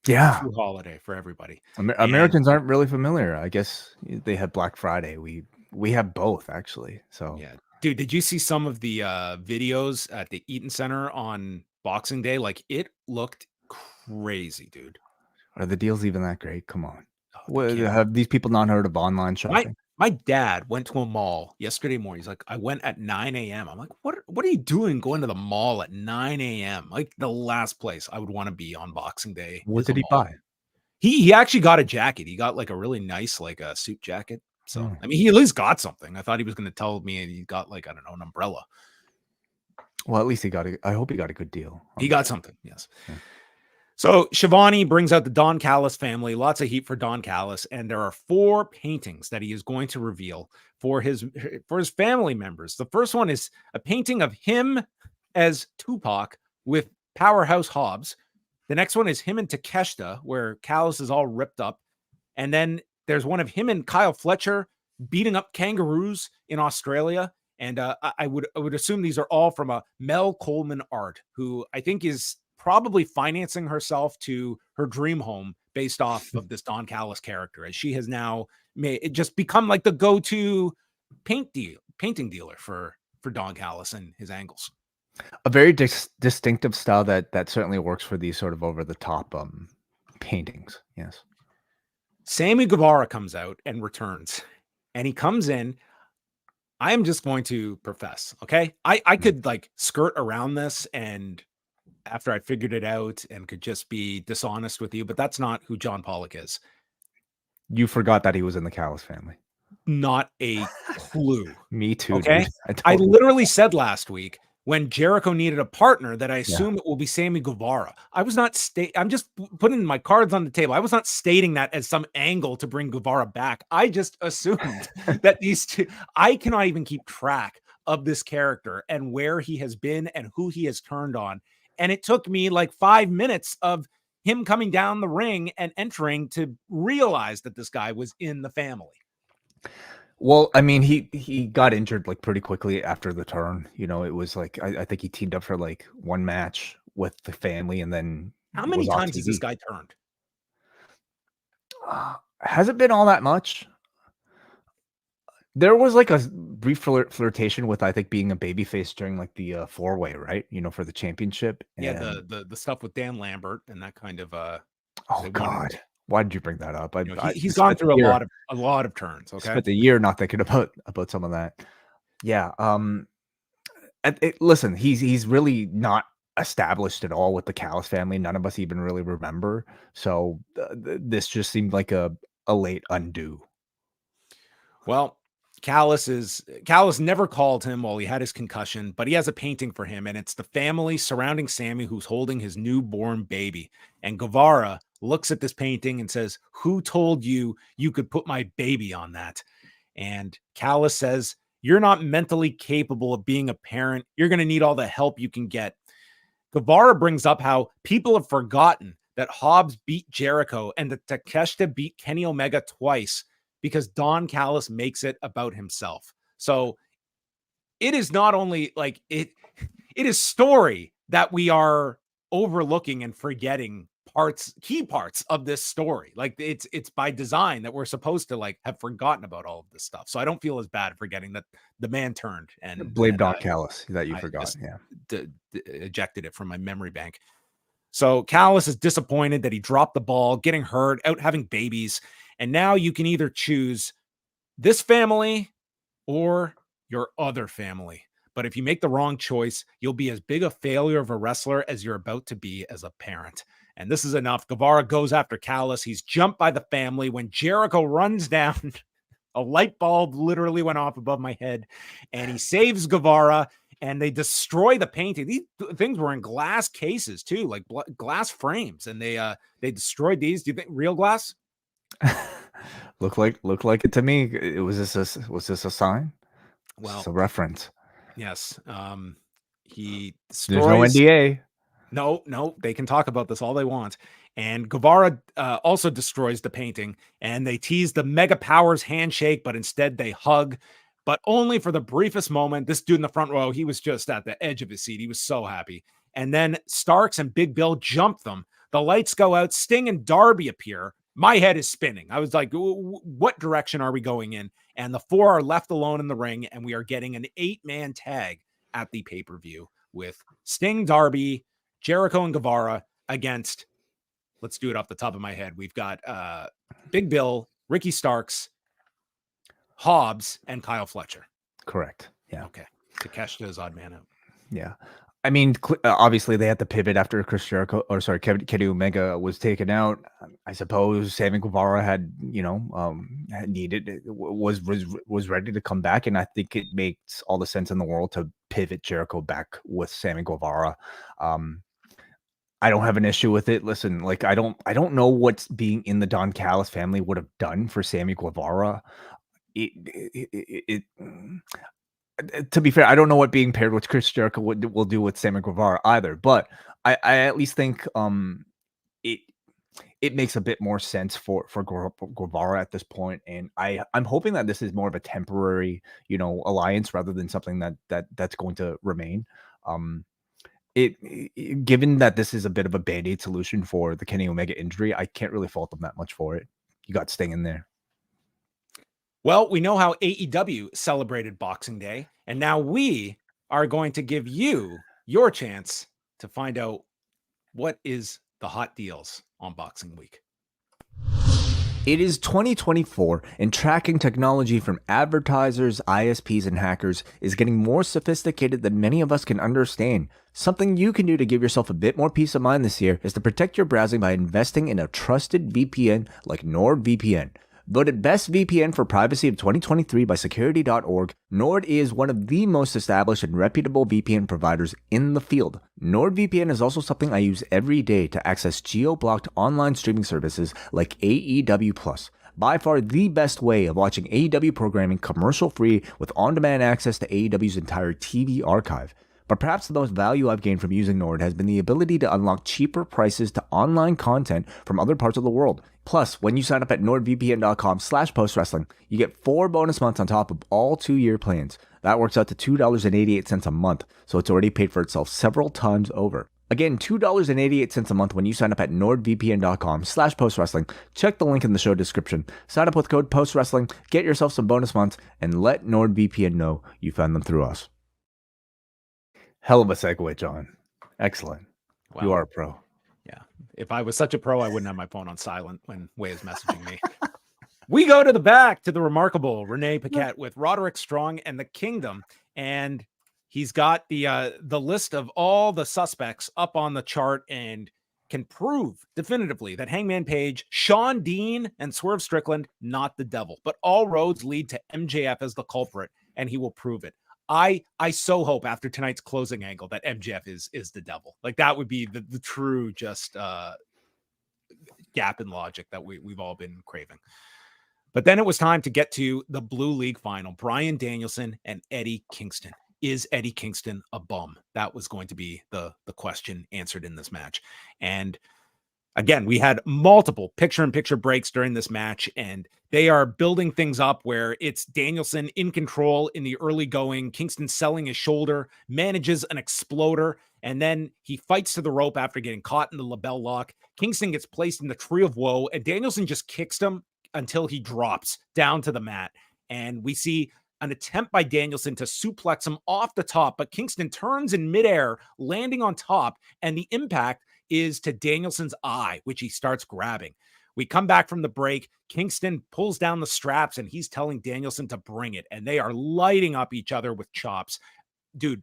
Yeah, true holiday for everybody. Americans aren't really familiar. I guess they have Black Friday. We have both, actually. So yeah, dude, did you see some of the videos at the Eaton Center on Boxing Day? Like, it looked crazy, dude. Are the deals even that great? Come on. Have these people not heard of online shopping? My dad went to a mall yesterday morning. He's like, I went at 9 a.m. I'm like, what are you doing going to the mall at 9 a.m.? Like, the last place I would want to be on Boxing Day. What did he buy? He actually got a jacket. He got like a really nice, like a suit jacket. So, I mean, he at least got something. I thought he was going to tell me he got, like, I don't know, an umbrella. Well, at least I hope he got a good deal. He got something. Yes. Yeah. So Shivani brings out the Don Callis family, lots of heat for Don Callis, and there are 4 paintings that he is going to reveal for his family members. The first one is a painting of him as Tupac with Powerhouse Hobbs. The next one is him and Takeshita, where Callis is all ripped up. And then there's one of him and Kyle Fletcher beating up kangaroos in Australia. And I would assume these are all from a Mel Coleman Art, who I think is probably financing herself to her dream home based off of this Don Callis character, as she has now just become like the go-to painting dealer for Don Callis and his angles. A very distinctive style that certainly works for these sort of over-the-top paintings. Yes. Sammy Guevara comes out and returns, and he comes in. I am just going to profess, okay? I could like skirt around this and after I figured it out and could just be dishonest with you, but that's not who John Pollock is. You forgot that he was in the Callis family. Not a clue. Me too. Okay. I literally said last week when Jericho needed a partner that I assume it will be Sammy Guevara. I was not I'm just putting my cards on the table. I was not stating that as some angle to bring Guevara back. I just assumed that these two, I cannot even keep track of this character and where he has been and who he has turned on. And it took me like 5 minutes of him coming down the ring and entering to realize that this guy was in the family. Well, I mean, he got injured like pretty quickly after the turn. You know, it was like I think he teamed up for like one match with the family, and then how many times has this guy turned? Hasn't been all that much. There was like a brief flirtation with, I think, being a babyface during like the 4-way, right? You know, for the championship. And yeah, the stuff with Dan Lambert and that kind of oh God. Why did you bring that up? He's gone through a lot of turns. Okay, spent the year not thinking about some of that. Yeah. Listen, he's really not established at all with the Callis family. None of us even really remember. So this just seemed like a late undo. Well, Callis never called him while he had his concussion, but he has a painting for him, and it's the family surrounding Sammy, who's holding his newborn baby. And Guevara looks at this painting and says, "Who told you you could put my baby on that?" And Callis says, "You're not mentally capable of being a parent. You're going to need all the help you can get." Guevara brings up how people have forgotten that Hobbs beat Jericho and that Takeshita beat Kenny Omega twice, because Don Callis makes it about himself. So it is not only like it is story that we are overlooking and forgetting key parts of this story. Like it's by design that we're supposed to like have forgotten about all of this stuff. So I don't feel as bad forgetting that the man turned and blamed Don Callis that you forgot. Yeah. Ejected it from my memory bank. So Callis is disappointed that he dropped the ball, getting hurt, out having babies. And now you can either choose this family or your other family. But if you make the wrong choice, you'll be as big a failure of a wrestler as you're about to be as a parent. And this is enough. Guevara goes after Callis. He's jumped by the family when Jericho runs down. A light bulb literally went off above my head, and he saves Guevara, and they destroy the painting. These things were in glass cases too, like glass frames, and they destroyed these. Do you think real glass? Look like it to me. Was this a sign? Well, it's a reference. Yes. He destroys. There's no NDA. No, they can talk about this all they want. And Guevara also destroys the painting, and they tease the Mega Powers handshake, but instead they hug, but only for the briefest moment. This dude in the front row, he was just at the edge of his seat. He was so happy. And then Starks and Big Bill jump them. The lights go out. Sting and Darby appear. My head is spinning. I was like, what direction are we going in? And the four are left alone in the ring, and we are getting an 8-man tag at the pay-per-view with Sting, Darby, Jericho, and Guevara against, let's do it off the top of my head. We've got Big Bill, Ricky Starks, Hobbs, and Kyle Fletcher. Correct. Yeah. Okay. Takeshita's odd man out. Yeah. I mean, obviously they had to pivot after Kenny Omega was taken out. I suppose Sammy Guevara had needed, was ready to come back, and I think it makes all the sense in the world to pivot Jericho back with Sammy Guevara. I don't have an issue with it. Listen, like I don't know what's being in the Don Callis family would have done for Sammy Guevara. To be fair, I don't know what being paired with Chris Jericho will do with Sammy Guevara either, but I at least think it makes a bit more sense for Guevara at this point, and I'm hoping that this is more of a temporary, alliance rather than something that's going to remain. Given that this is a bit of a band-aid solution for the Kenny Omega injury, I can't really fault them that much for it. You got Sting in there. Well, we know how AEW celebrated Boxing Day, and now we are going to give you your chance to find out what is the hot deals on Boxing Week. It is 2024, and tracking technology from advertisers, ISPs, and hackers is getting more sophisticated than many of us can understand. Something you can do to give yourself a bit more peace of mind this year is to protect your browsing by investing in a trusted VPN like NordVPN. Voted Best VPN for Privacy of 2023 by Security.org, Nord is one of the most established and reputable VPN providers in the field. NordVPN is also something I use every day to access geo-blocked online streaming services like AEW+. By far the best way of watching AEW programming commercial-free with on-demand access to AEW's entire TV archive. But perhaps the most value I've gained from using Nord has been the ability to unlock cheaper prices to online content from other parts of the world. Plus, when you sign up at nordvpn.com/postwrestling, you get 4 bonus months on top of all 2-year plans. That works out to $2.88 a month, so it's already paid for itself several times over. Again, $2.88 a month when you sign up at nordvpn.com/postwrestling. Check the link in the show description. Sign up with code postwrestling, get yourself some bonus months, and let NordVPN know you found them through us. Hell of a segue, John. Excellent. Wow. You are a pro. Yeah. If I was such a pro, I wouldn't have my phone on silent when Wai is messaging me. We go to the back to the remarkable Renee Paquette with Roderick Strong and the Kingdom. And he's got the list of all the suspects up on the chart and can prove definitively that Hangman Page, Shawn Dean, and Swerve Strickland, not the devil. But all roads lead to MJF as the culprit, and he will prove it. I so hope after tonight's closing angle that MJF is the devil. Like that would be the true just gap in logic that we've all been craving. But then it was time to get to the Blue League final. Bryan Danielson and Eddie Kingston. Is Eddie Kingston a bum? That was going to be the question answered in this match. And again, we had multiple picture-in-picture breaks during this match, and they are building things up where it's Danielson in control in the early going, Kingston selling his shoulder, manages an exploder, and then he fights to the rope after getting caught in the label lock. Kingston gets placed in the Tree of Woe, and Danielson just kicks him until he drops down to the mat. And we see an attempt by Danielson to suplex him off the top, but Kingston turns in midair, landing on top, and the impact is to Danielson's eye, which he starts grabbing. We come back from the break. Kingston pulls down the straps, and he's telling Danielson to bring it, and they are lighting up each other with chops. Dude,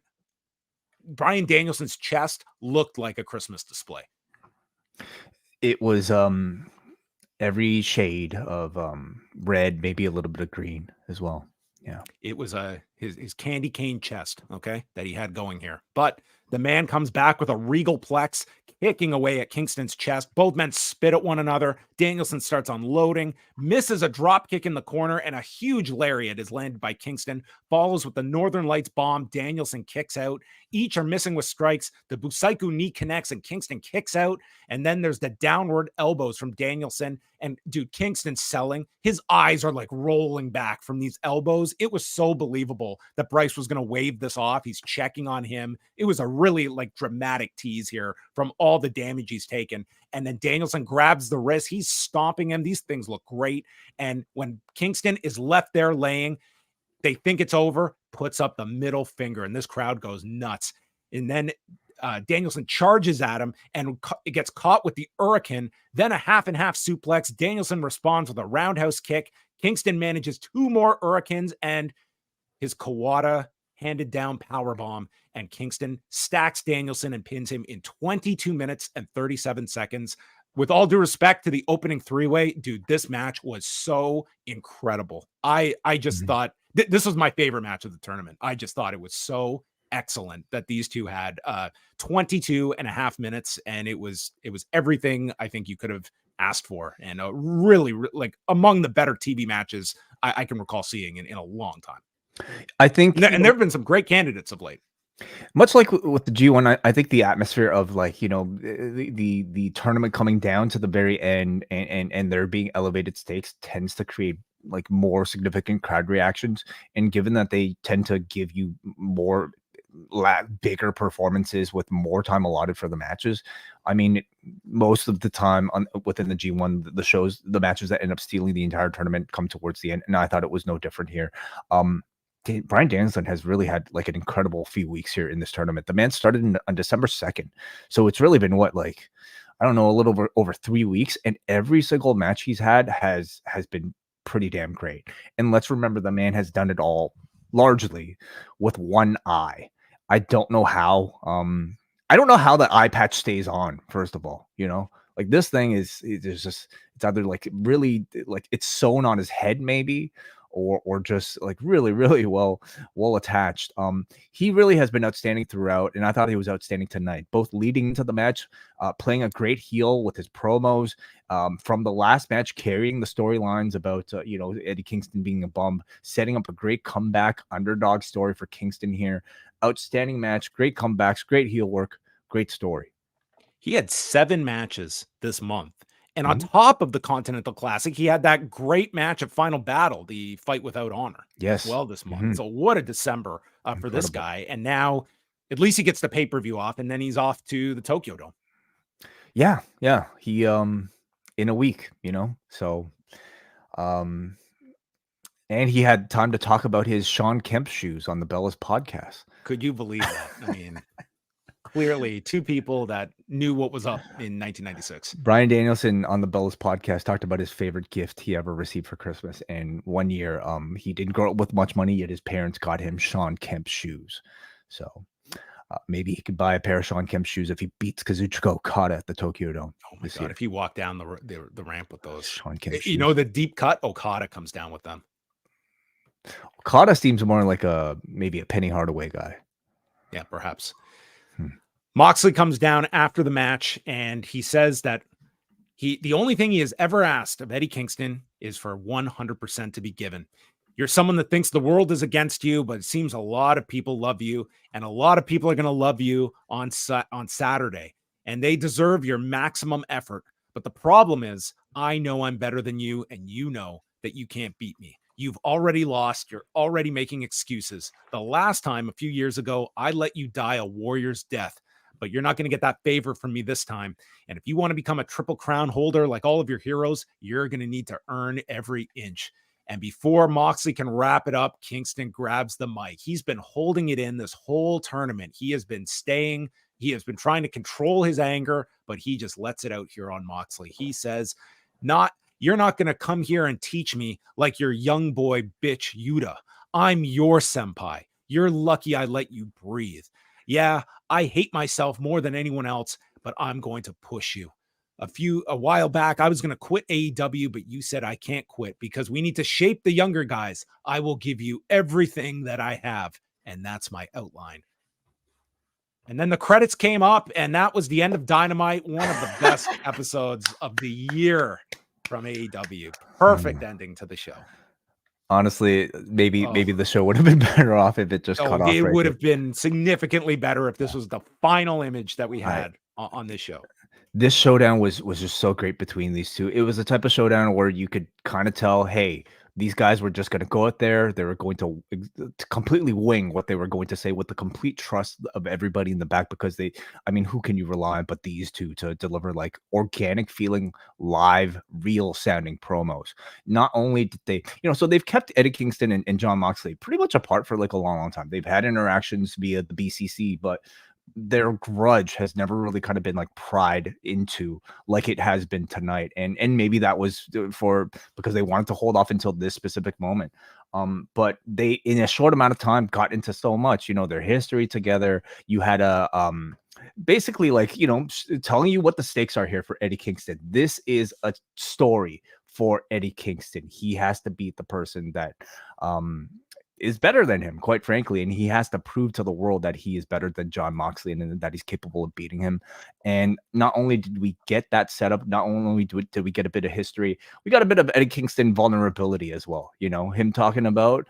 Bryan Danielson's chest looked like a Christmas display. It was every shade of red, maybe a little bit of green as well. Yeah, it was his candy cane chest, okay, that he had going here. But the man comes back with a regal plex, kicking away at Kingston's chest. Both men spit at one another. Danielson starts unloading, misses a drop kick in the corner, and a huge lariat is landed by Kingston. Follows with the Northern Lights bomb. Danielson kicks out. Each are missing with strikes. The Busaiku knee connects, and Kingston kicks out. And then there's the downward elbows from Danielson. And dude, Kingston's selling. His eyes are like rolling back from these elbows. It was so believable that Bryce was going to wave this off. He's checking on him. It was a really like dramatic tease here from all the damage he's taken. And then Danielson grabs the wrist. He's stomping him. These things look great. And when Kingston is left there laying, they think it's over, puts up the middle finger, and this crowd goes nuts. And then Danielson charges at him and it gets caught with the Hurricane, then a half and half suplex. Danielson responds with a roundhouse kick. Kingston manages 2 more Hurricanes and his Kawada handed down powerbomb, and Kingston stacks Danielson and pins him in 22 minutes and 37 seconds. With all due respect to the opening 3-way, dude, this match was so incredible. I just thought this was my favorite match of the tournament. I just thought it was so excellent that these two had 22 and a half minutes, and it was everything I think you could have asked for, and really like among the better TV matches I can recall seeing in a long time. I think, and there have been some great candidates of late. Much like with the G1, I think the atmosphere of like, you know, the tournament coming down to the very end and there being elevated stakes tends to create like more significant crowd reactions. And given that they tend to give you more bigger performances with more time allotted for the matches, I mean, most of the time within the G1, the matches that end up stealing the entire tournament come towards the end. And I thought it was no different here. Bryan Danielson has really had like an incredible few weeks here in this tournament. The man started on December 2nd. So it's really been what, like, I don't know, a little over 3 weeks. And every single match he's had has been pretty damn great. And let's remember, the man has done it all largely with one eye. I don't know how. I don't know how that eye patch stays on, first of all, you know, like this thing it's either like really like it's sewn on his head maybe, or just like really, really well attached. He really has been outstanding throughout, and I thought he was outstanding tonight, both leading into the match, playing a great heel with his promos, from the last match, carrying the storylines about, you know, Eddie Kingston being a bum, setting up a great comeback underdog story for Kingston here. outstanding match, great comebacks, great heel work, great story. He had 7 matches this month. And on top of the Continental Classic, he had that great match at Final Battle, the Fight Without Honor, Yes. as well this month. So what a December for this guy. And now at least he gets the pay-per-view off, and then he's off to the Tokyo Dome. Yeah. He in a week, so and he had time to talk about his Shawn Kemp shoes on the Bellas podcast. Could you believe that? I mean, clearly 2 people that knew what was up in 1996. Bryan Danielson on the Bellas podcast talked about his favorite gift he ever received for Christmas. And one year, he didn't grow up with much money, yet his parents got him Shawn Kemp shoes. So maybe he could buy a pair of Shawn Kemp shoes if he beats Kazuchika Okada at the Tokyo Dome. Oh my God, if he walked down the ramp with those Shawn Kemp shoes. You know, the deep cut, Okada comes down with them. Okada seems more like maybe a Penny Hardaway guy. Yeah, perhaps. Moxley comes down after the match, and he says that the only thing he has ever asked of Eddie Kingston is for 100% to be given. You're someone that thinks the world is against you, but it seems a lot of people love you, and a lot of people are going to love you on Saturday, and they deserve your maximum effort. But the problem is, I know I'm better than you, and you know that you can't beat me. You've already lost. You're already making excuses. The last time, a few years ago, I let you die a warrior's death, but you're not going to get that favor from me this time. And if you want to become a Triple Crown holder like all of your heroes, you're going to need to earn every inch. And before Moxley can wrap it up, Kingston grabs the mic. He's been holding it in this whole tournament. He has been staying. He has been trying to control his anger, but he just lets it out here on Moxley. He says, you're not going to come here and teach me like your young boy bitch Yuta. I'm your senpai. You're lucky I let you breathe. Yeah, I hate myself more than anyone else, but I'm going to push you. A while back, I was going to quit AEW, but you said I can't quit because we need to shape the younger guys. I will give you everything that I have, and that's my outline. And then the credits came up, and that was the end of Dynamite, one of the best episodes of the year from AEW. Perfect ending to the show. Honestly, maybe the show would have been better off if it just cut off. It would have been significantly better if this was the final image that we had on this show. This showdown was just so great between these two. It was the type of showdown where you could kind of tell, hey, these guys were just going to go out there. They were going to completely wing what they were going to say with the complete trust of everybody in the back, because who can you rely on but these two to deliver like organic feeling, live, real sounding promos? Not only did they, so they've kept Eddie Kingston and Jon Moxley pretty much apart for like a long, long time. They've had interactions via the BCC, but their grudge has never really kind of been like pried into like it has been tonight. And maybe that was because they wanted to hold off until this specific moment. But they, in a short amount of time, got into so much, their history together. You had basically like, telling you what the stakes are here for Eddie Kingston. This is a story for Eddie Kingston. He has to beat the person that, is better than him, quite frankly, and he has to prove to the world that he is better than Jon Moxley and that he's capable of beating him. And not only did we get that setup, not only did we get a bit of history, we got a bit of Eddie Kingston vulnerability as well. Him talking about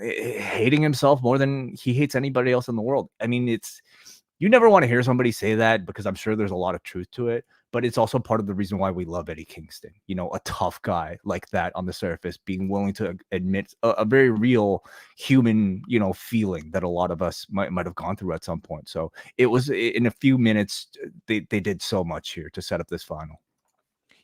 hating himself more than he hates anybody else in the world. I mean, you never want to hear somebody say that, because I'm sure there's a lot of truth to it, but it's also part of the reason why we love Eddie Kingston. A tough guy like that on the surface, being willing to admit a very real human, feeling that a lot of us might have gone through at some point. So it was in a few minutes, they did so much here to set up this final.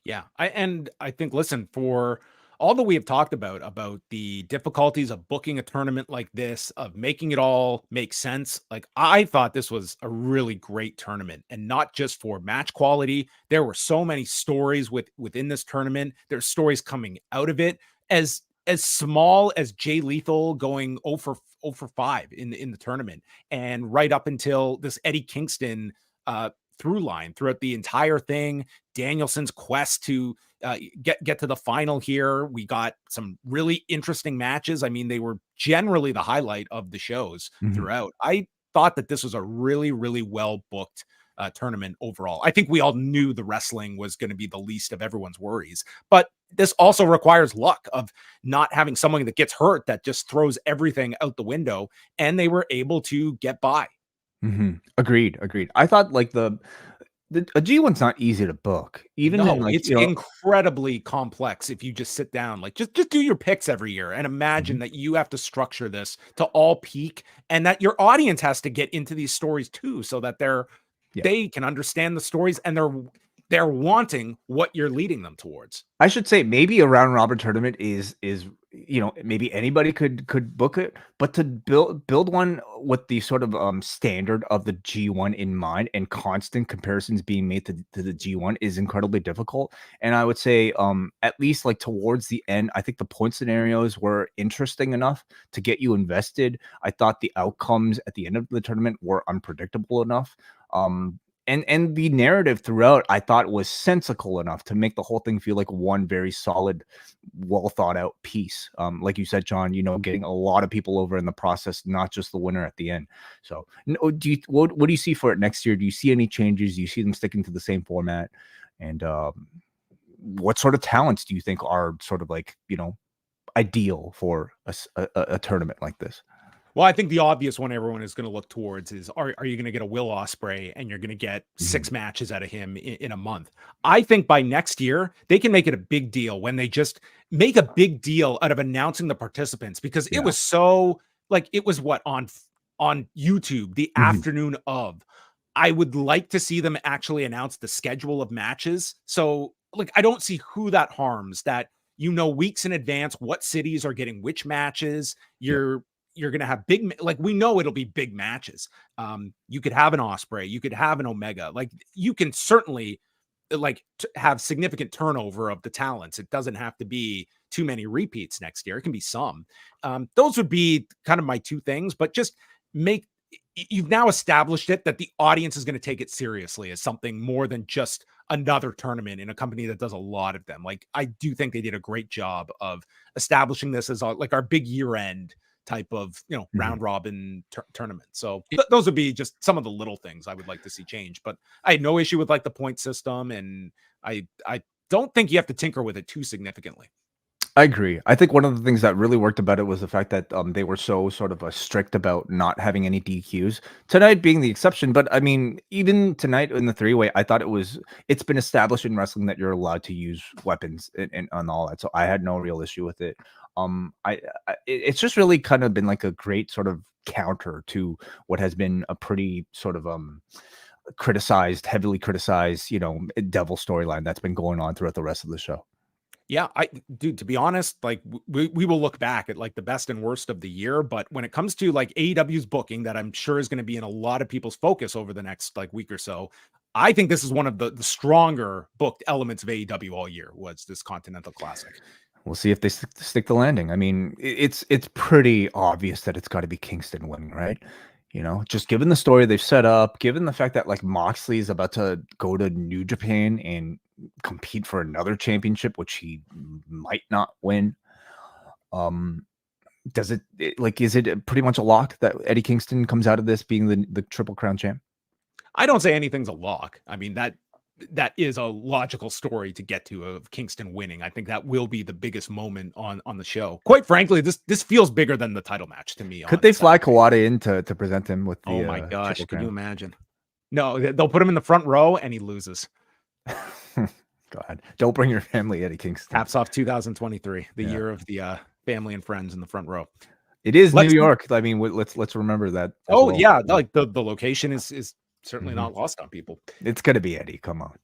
Yeah. I think, listen, for all that we have talked about the difficulties of booking a tournament like this, of making it all make sense. Like, I thought this was a really great tournament, and not just for match quality. There were so many stories within this tournament. There's stories coming out of it, as small as Jay Lethal going 0 for 5 in the tournament, and right up until this Eddie Kingston through line throughout the entire thing. Danielson's quest to get to the final here. We got some really interesting matches. I mean, they were generally the highlight of the shows throughout. I thought that this was a really, really well booked tournament overall. I think we all knew the wrestling was going to be the least of everyone's worries, but this also requires luck of not having someone that gets hurt that just throws everything out the window, and they were able to get by. Agreed. I thought like a G1's not easy to book, even in No, like it's incredibly complex if you just sit down. Like just do your picks every year and imagine that you have to structure this to all peak, and that your audience has to get into these stories too, so that they can understand the stories and they're wanting what you're leading them towards. I should say maybe a round robin tournament is maybe anybody could book it, but to build one with the sort of standard of the G1 in mind and constant comparisons being made to the G1 is incredibly difficult. And I would say at least like towards the end, I think the point scenarios were interesting enough to get you invested. I thought the outcomes at the end of the tournament were unpredictable enough. And the narrative throughout, I thought, was sensical enough to make the whole thing feel like one very solid, well thought out piece. Like you said, John, getting a lot of people over in the process, not just the winner at the end. So, what do you see for it next year? Do you see any changes? Do you see them sticking to the same format? And what sort of talents do you think are sort of like ideal for a tournament like this? Well, I think the obvious one everyone is going to look towards is, are you going to get a Will Ospreay and you're going to get 6 matches out of him in a month? I think by next year, they can make it a big deal when they just make a big deal out of announcing the participants, because it was so like, it was on YouTube the afternoon of. I would like to see them actually announce the schedule of matches. So like, I don't see who that harms, that weeks in advance what cities are getting which matches. You're going to have we know it'll be big matches. You could have an Ospreay, you could have an Omega. Like, you can certainly have significant turnover of the talents. It doesn't have to be too many repeats next year. It can be some. Those would be kind of my 2 things, but just you've now established it that the audience is going to take it seriously as something more than just another tournament in a company that does a lot of them. Like, I do think they did a great job of establishing this as our big year end type of round robin tournament. So those would be just some of the little things I would like to see change, but I had no issue with the point system, and I don't think you have to tinker with it too significantly. I agree. I think one of the things that really worked about it was the fact that they were so sort of strict about not having any DQs, tonight being the exception. But I mean, even tonight in the 3-way, I thought it's been established in wrestling that you're allowed to use weapons and all that. So I had no real issue with it. It's just really kind of been like a great sort of counter to what has been a pretty sort of heavily criticized, devil storyline that's been going on throughout the rest of the show. Yeah, to be honest, we will look back at the best and worst of the year, but when it comes to AEW's booking, that I'm sure is going to be in a lot of people's focus over the next week or so, I think this is one of the stronger booked elements of AEW all year, was this Continental Classic. We'll see if they stick the landing. I mean, it's pretty obvious that it's got to be Kingston winning, right? Just given the story they've set up, given the fact that Moxley is about to go to New Japan and compete for another championship, which he might not win. Is it pretty much a lock that Eddie Kingston comes out of this being the Triple Crown champ? I don't say anything's a lock. I mean, that is a logical story to get to, of Kingston winning. I think that will be the biggest moment on the show. Quite frankly, this feels bigger than the title match to me. Could they fly Kawada in to present him with the oh my gosh, can you imagine? No, they'll put him in the front row and he loses. God, don't bring your family, Eddie Kingston. Taps off 2023, the year of the family and friends in the front row. It is New York. I mean, let's remember that. Oh yeah, the location is certainly not lost on people. It's gonna be Eddie. Come on.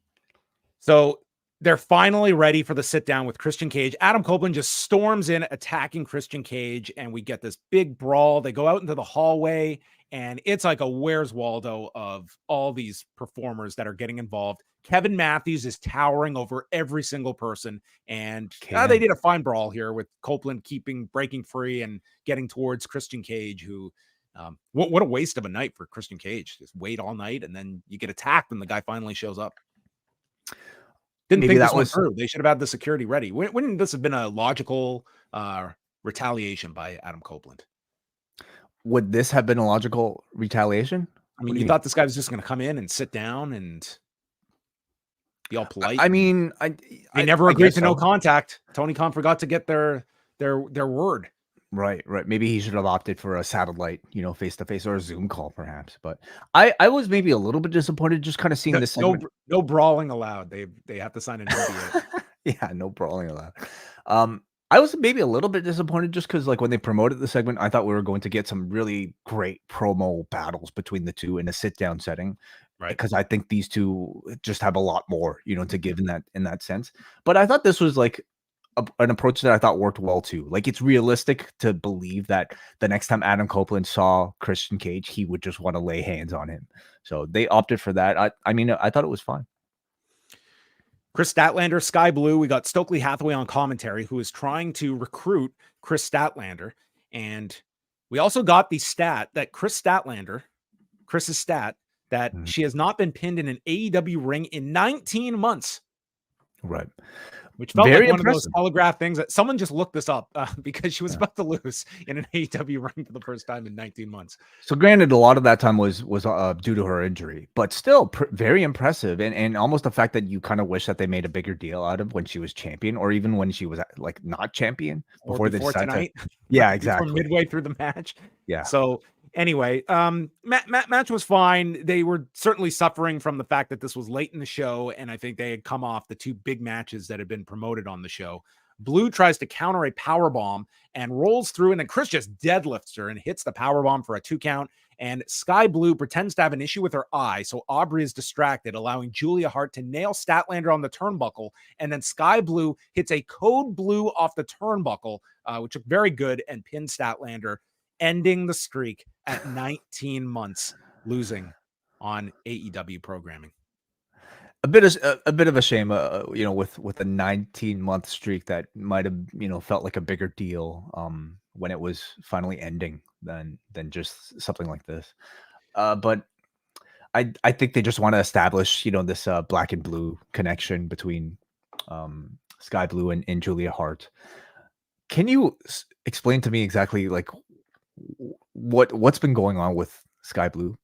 So they're finally ready for the sit down with Christian Cage. Adam Copeland just storms in, attacking Christian Cage, and we get this big brawl. They go out into the hallway, and it's like a Where's Waldo of all these performers that are getting involved. Kevin Matthews is towering over every single person, and they did a fine brawl here with Copeland breaking free and getting towards Christian Cage, who what a waste of a night for Christian Cage. Just wait all night, and then you get attacked when the guy finally shows up. Didn't think that was true. They should have had the security ready. Wouldn't this have been a logical retaliation by Adam Copeland? Would this have been a logical retaliation? I mean, you thought this guy was just going to come in and sit down and be all polite. I mean, they never agreed to no contact. Tony Khan forgot to get their word. Right. Maybe he should have opted for a satellite, face to face or a Zoom call, perhaps. But I was maybe a little bit disappointed just kind of seeing this. No brawling allowed. They have to sign an NDA. Yeah, no brawling allowed. I was maybe a little bit disappointed just because, like, when they promoted the segment, I thought we were going to get some really great promo battles between the two in a sit-down setting, right? Because I think these two just have a lot more, to give in that sense. But I thought this was like an approach that I thought worked well too. Like, it's realistic to believe that the next time Adam Copeland saw Christian Cage, he would just want to lay hands on him. So they opted for that. I mean, I thought it was fine. Kris Statlander, Skye Blue. We got Stokely Hathaway on commentary, who is trying to recruit Kris Statlander. And we also got the stat that Kris Statlander, Chris's stat, that she has not been pinned in an AEW ring in 19 months. Right. Which felt like one of those telegraph things that someone just looked this up because she was about to lose in an AEW ring for the first time in 19 months. So granted, a lot of that time was due to her injury, but still very impressive. And almost the fact that you kind of wish that they made a bigger deal out of when she was champion, or even when she was like not champion before they decided tonight. Yeah, exactly. Midway through the match. Yeah. So anyway, match was fine. They were certainly suffering from the fact that this was late in the show, and I think they had come off the two big matches that had been promoted on the show. Blue tries to counter a powerbomb and rolls through, and then Kris just deadlifts her and hits the powerbomb for a 2 count. And Skye Blue pretends to have an issue with her eye, so Aubrey is distracted, allowing Julia Hart to nail Statlander on the turnbuckle, and then Skye Blue hits a code blue off the turnbuckle, which looked very good, and pins Statlander, ending the streak at 19 months, losing on AEW programming. A bit of a shame, with a 19-month streak that might have, felt like a bigger deal when it was finally ending than just something like this. But I think they just want to establish, this black and blue connection between Skye Blue and Julia Hart. Can you explain to me exactly like what's been going on with Skye Blue?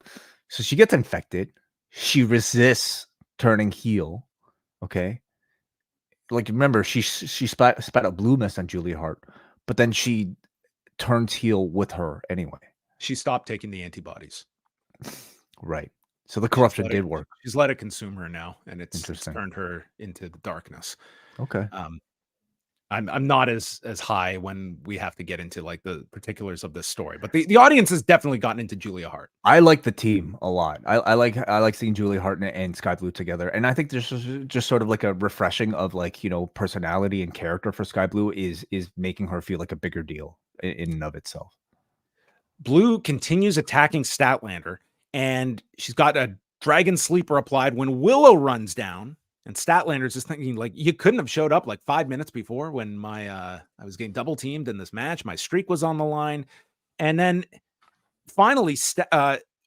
So she gets infected. She resists turning heel. Okay. Like, remember, she spat a blue mist on Julia Hart, but then she turns heel with her anyway. She stopped taking the antibodies. Right. So the corruption did work. She's let it consume her now, and it's turned her into the darkness. Okay. I'm not as high when we have to get into like the particulars of this story, but the audience has definitely gotten into Julia Hart. I like the team a lot. I like seeing Julia Hart and Skye Blue together, and I think there's just sort of like a refreshing of like personality and character for Skye Blue is making her feel like a bigger deal in and of itself. Blue continues attacking Statlander, and she's got a dragon sleeper applied when Willow runs down. And Statlander's just thinking, like, you couldn't have showed up like 5 minutes before when I was getting double teamed in this match. My streak was on the line. And then finally,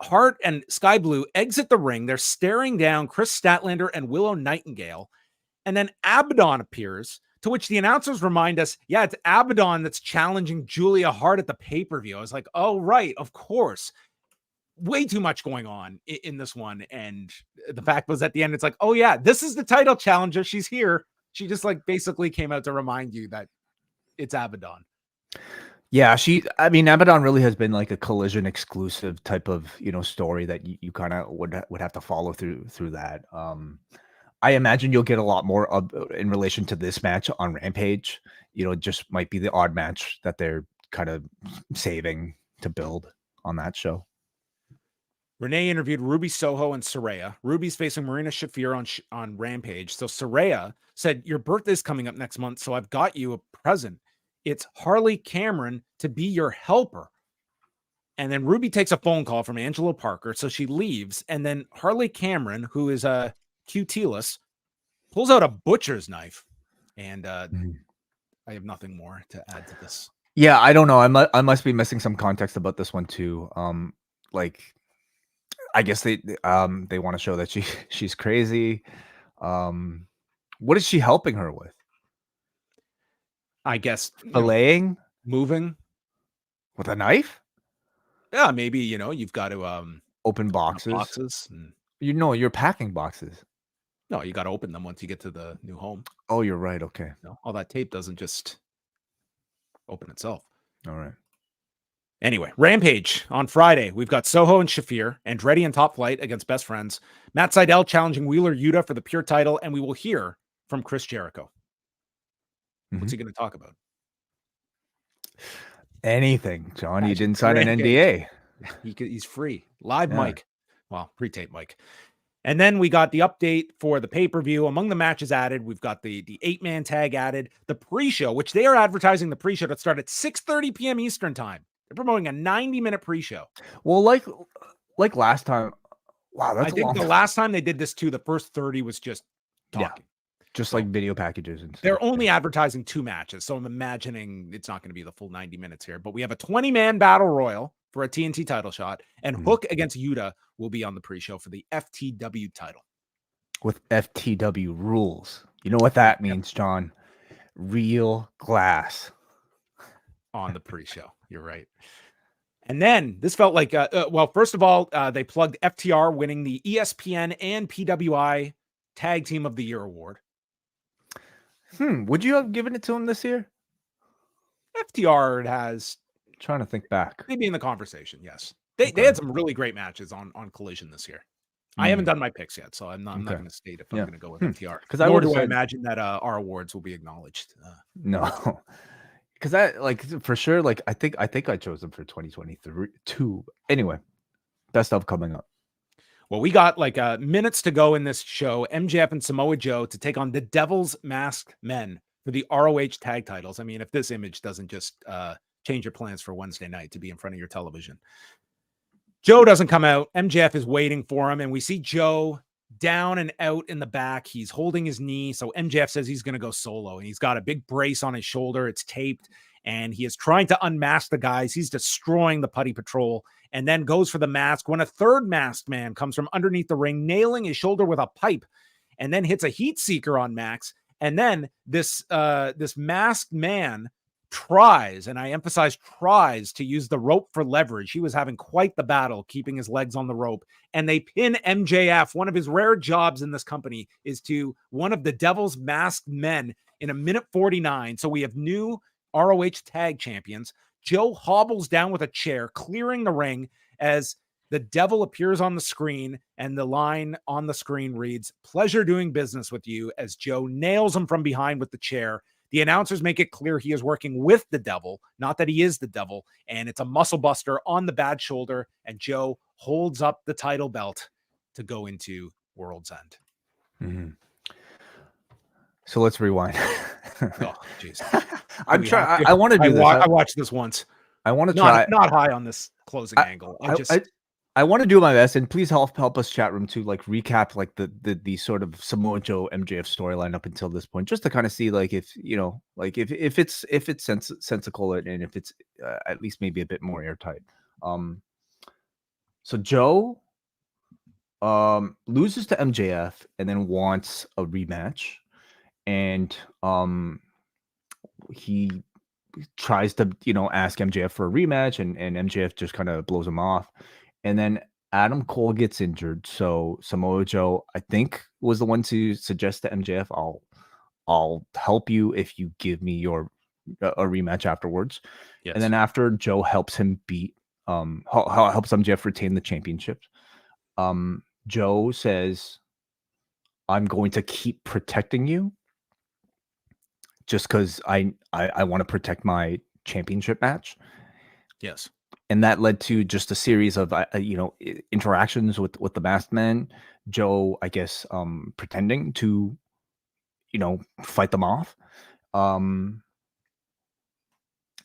Hart and Skye Blue exit the ring. They're staring down Kris Statlander and Willow Nightingale. And then Abaddon appears, to which the announcers remind us, yeah, it's Abaddon that's challenging Julia Hart at the pay-per-view. I was like, oh, right, of course. Way too much going on in this one. And the fact was at the end, it's like, oh yeah, this is the title challenger. She's here. She just like basically came out to remind you that it's Abaddon. Yeah, Abaddon really has been like a Collision exclusive type of, story that you kind of would have to follow through that. I imagine you'll get a lot more in relation to this match on Rampage. Just might be the odd match that they're kind of saving to build on that show. Renee interviewed Ruby Soho and Saraya. Ruby's facing Marina Shafir on Rampage. So Saraya said, your birthday's coming up next month, so I've got you a present. It's Harley Cameron to be your helper. And then Ruby takes a phone call from Angelo Parker, so she leaves. And then Harley Cameron, who is a QT-less, pulls out a butcher's knife. And I have nothing more to add to this. Yeah, I don't know. I must be missing some context about this one too. I guess they want to show that she's crazy. What is she helping her with? I guess filleting, moving with a knife. Yeah, maybe you've got to open boxes. Boxes. You're packing boxes. No, you got to open them once you get to the new home. Oh, you're right. Okay. No, all that tape doesn't just open itself. All right. Anyway, Rampage on Friday. We've got Soho and Shafir, Andretti and Top Flight against Best Friends, Matt Sydal challenging Wheeler Yuta for the pure title, and we will hear from Chris Jericho. What's he going to talk about? Anything, John. He didn't sign Rampage. an NDA. He's free. Live mic. Well, pre-tape mic. And then we got the update for the pay-per-view. Among the matches added, we've got the 8-man tag added, the pre-show, which they are advertising the pre-show that start at 6:30 p.m. Eastern time. They're promoting a 90-minute pre-show. Well, like last time. Wow, that's I think the last time they did this too, the first 30 was just talking. Just like video packages and stuff. They're only advertising 2 matches, so I'm imagining it's not going to be the full 90 minutes here. But we have a 20-man battle royal for a TNT title shot, and Hook against Yuta will be on the pre-show for the FTW title. With FTW rules. You know what that means, John? Real glass. On the pre-show. You're right. And then this felt like, well, first of all, they plugged FTR winning the ESPN and PWI Tag Team of the Year award. Would you have given it to him this year? FTR has. Trying to think back. Maybe in the conversation, yes. They had some really great matches on Collision this year. I haven't done my picks yet, so I'm not going to state if I'm going to go with FTR. Nor do I imagine that our awards will be acknowledged. No. Because for sure, I think I chose them for 2023. Anyway, that stuff coming up. Well, we got minutes to go in this show. MJF and Samoa Joe to take on the Devil's Masked Men for the ROH tag titles. I mean, if this image doesn't just change your plans for Wednesday night to be in front of your television. Joe doesn't come out. MJF is waiting for him, and we see Joe down and out in the back. He's holding his knee. So MJF says he's going to go solo, and he's got a big brace on his shoulder. It's taped, and he is trying to unmask the guys. He's destroying the Putty Patrol, and then goes for the mask when a third masked man comes from underneath the ring, nailing his shoulder with a pipe, and then hits a heat seeker on Max. And then this masked man tries, and I emphasize tries, to use the rope for leverage. He was having quite the battle keeping his legs on the rope, and they pin MJF. One of his rare jobs in this company is to one of the Devil's Masked Men in 1:49. So we have new ROH tag champions. Joe hobbles down with a chair, clearing the ring as the Devil appears on the screen, and the line on the screen reads, "Pleasure doing business with you," as Joe nails him from behind with the chair. The announcers make it clear he is working with the Devil, not that he is the Devil, and it's a muscle buster on the bad shoulder, and Joe holds up the title belt to go into World's End. Mm-hmm. So let's rewind. Oh, jeez. I'm trying. I want to do this. I watched this once. I want to try. Not high on this closing angle. I want to do my best, and please help us, chat room, to recap the sort of Samoa Joe MJF storyline up until this point, just to kind of see if if it's sensical, and if it's at least maybe a bit more airtight. So Joe loses to MJF and then wants a rematch, and he tries to ask MJF for a rematch, and MJF just kind of blows him off. And then Adam Cole gets injured. So Samoa Joe, I think, was the one to suggest to MJF, I'll help you if you give me a rematch afterwards. Yes. And then after Joe helps him helps MJF retain the championship, Joe says, I'm going to keep protecting you just because I want to protect my championship match. Yes. And that led to just a series of, interactions with the masked men. Joe, I guess, pretending to, fight them off.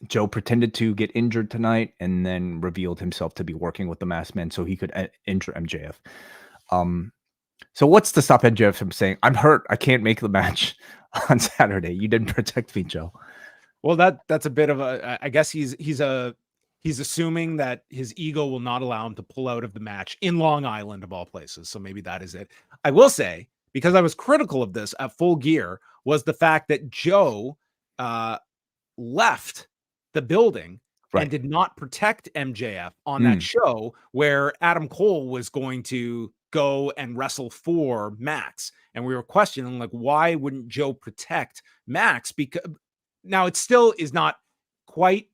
Joe pretended to get injured tonight and then revealed himself to be working with the masked men so he could injure MJF. So what's to stop MJF from saying, I'm hurt, I can't make the match on Saturday. You didn't protect me, Joe. Well, that's a bit of I guess he's assuming that his ego will not allow him to pull out of the match in Long Island, of all places. So maybe that is it. I will say, because I was critical of this at Full Gear, was the fact that Joe left the building and did not protect MJF on that show where Adam Cole was going to go and wrestle for Max. And we were questioning, like, why wouldn't Joe protect Max? Because now it still is not quite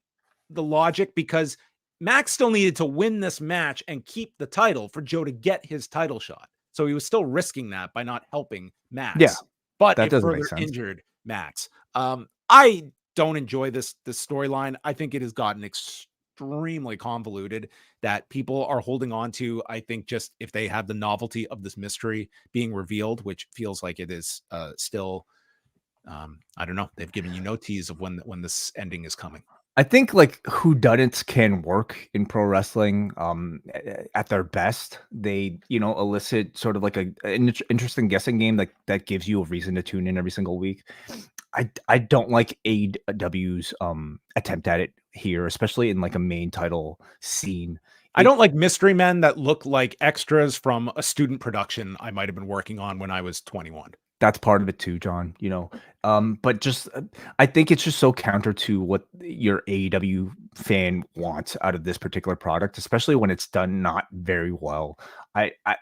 the logic, because Max still needed to win this match and keep the title for Joe to get his title shot. So he was still risking that by not helping Max. Yeah, but that it doesn't further make sense. injured Max. I don't enjoy this storyline. I think it has gotten extremely convoluted that people are holding on to. I think just if they have the novelty of this mystery being revealed, which feels like it is still, I don't know. They've given you no tease of when this ending is coming. I think like whodunits can work in pro wrestling at their best. They, elicit sort of like an interesting guessing game that gives you a reason to tune in every single week. I don't like AEW's attempt at it here, especially in like a main title scene. I don't like mystery men that look like extras from a student production I might have been working on when I was 21. That's part of it too, John, but just, I think it's just so counter to what your AEW fan wants out of this particular product, especially when it's done not very well.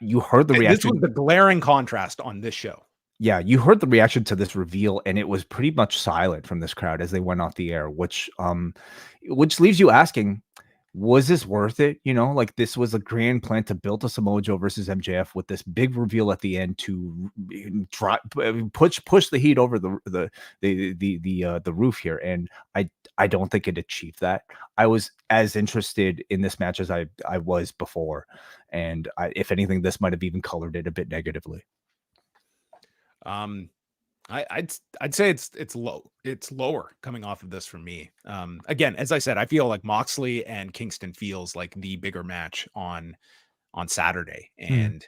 You heard the reaction. This was the glaring contrast on this show. Yeah, you heard the reaction to this reveal, and it was pretty much silent from this crowd as they went off the air, which leaves you asking, was this worth it? Like, this was a grand plan to build a Samoa Joe versus MJF with this big reveal at the end to push the heat over the roof here, and I don't think it achieved that. I was as interested in this match as I was before, and if anything, this might have even colored it a bit negatively. I'd say it's low. It's lower coming off of this for me. Again, as I said, I feel like Moxley and Kingston feels like the bigger match on Saturday. And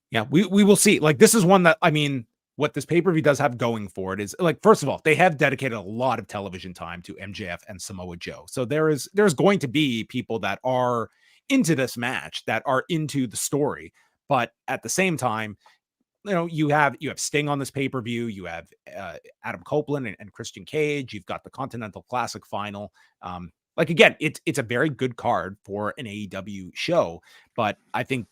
yeah, we will see. Like, this is one that, I mean, what this pay-per-view does have going for it is, like, first of all, they have dedicated a lot of television time to MJF and Samoa Joe. So there's going to be people that are into this match, that are into the story. But at the same time, you have Sting on this pay-per-view. You have Adam Copeland and Christian Cage. You've got the Continental Classic final. Like, again, it's a very good card for an AEW show. But I think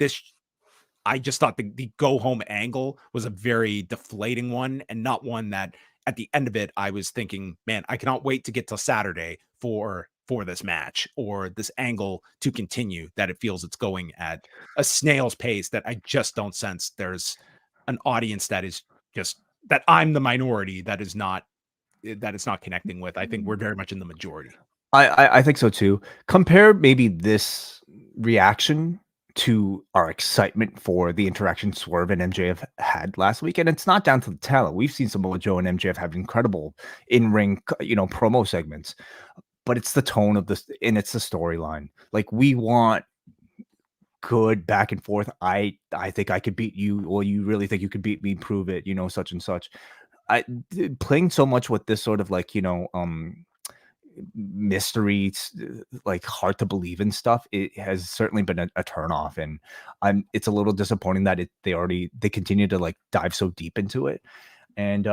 I just thought the go home angle was a very deflating one, and not one that at the end of it, I was thinking, man, I cannot wait to get to Saturday for this match or this angle to continue, that it feels it's going at a snail's pace that I just don't sense there's an audience that is just, that I'm the minority that it's not connecting with. I think we're very much in the majority. I think so too. Compare maybe this reaction to our excitement for the interaction Swerve and MJF had last week. And it's not down to the talent. We've seen Samoa Joe and MJF have incredible in-ring, promo segments, but it's the tone of this, and it's the storyline. Like, we want good back and forth. I think I could beat you, or you really think you could beat me, prove it, such and such. Playing so much with this sort of like, mystery, like hard to believe in stuff, it has certainly been a turnoff, and it's a little disappointing that they continue to like dive so deep into it. And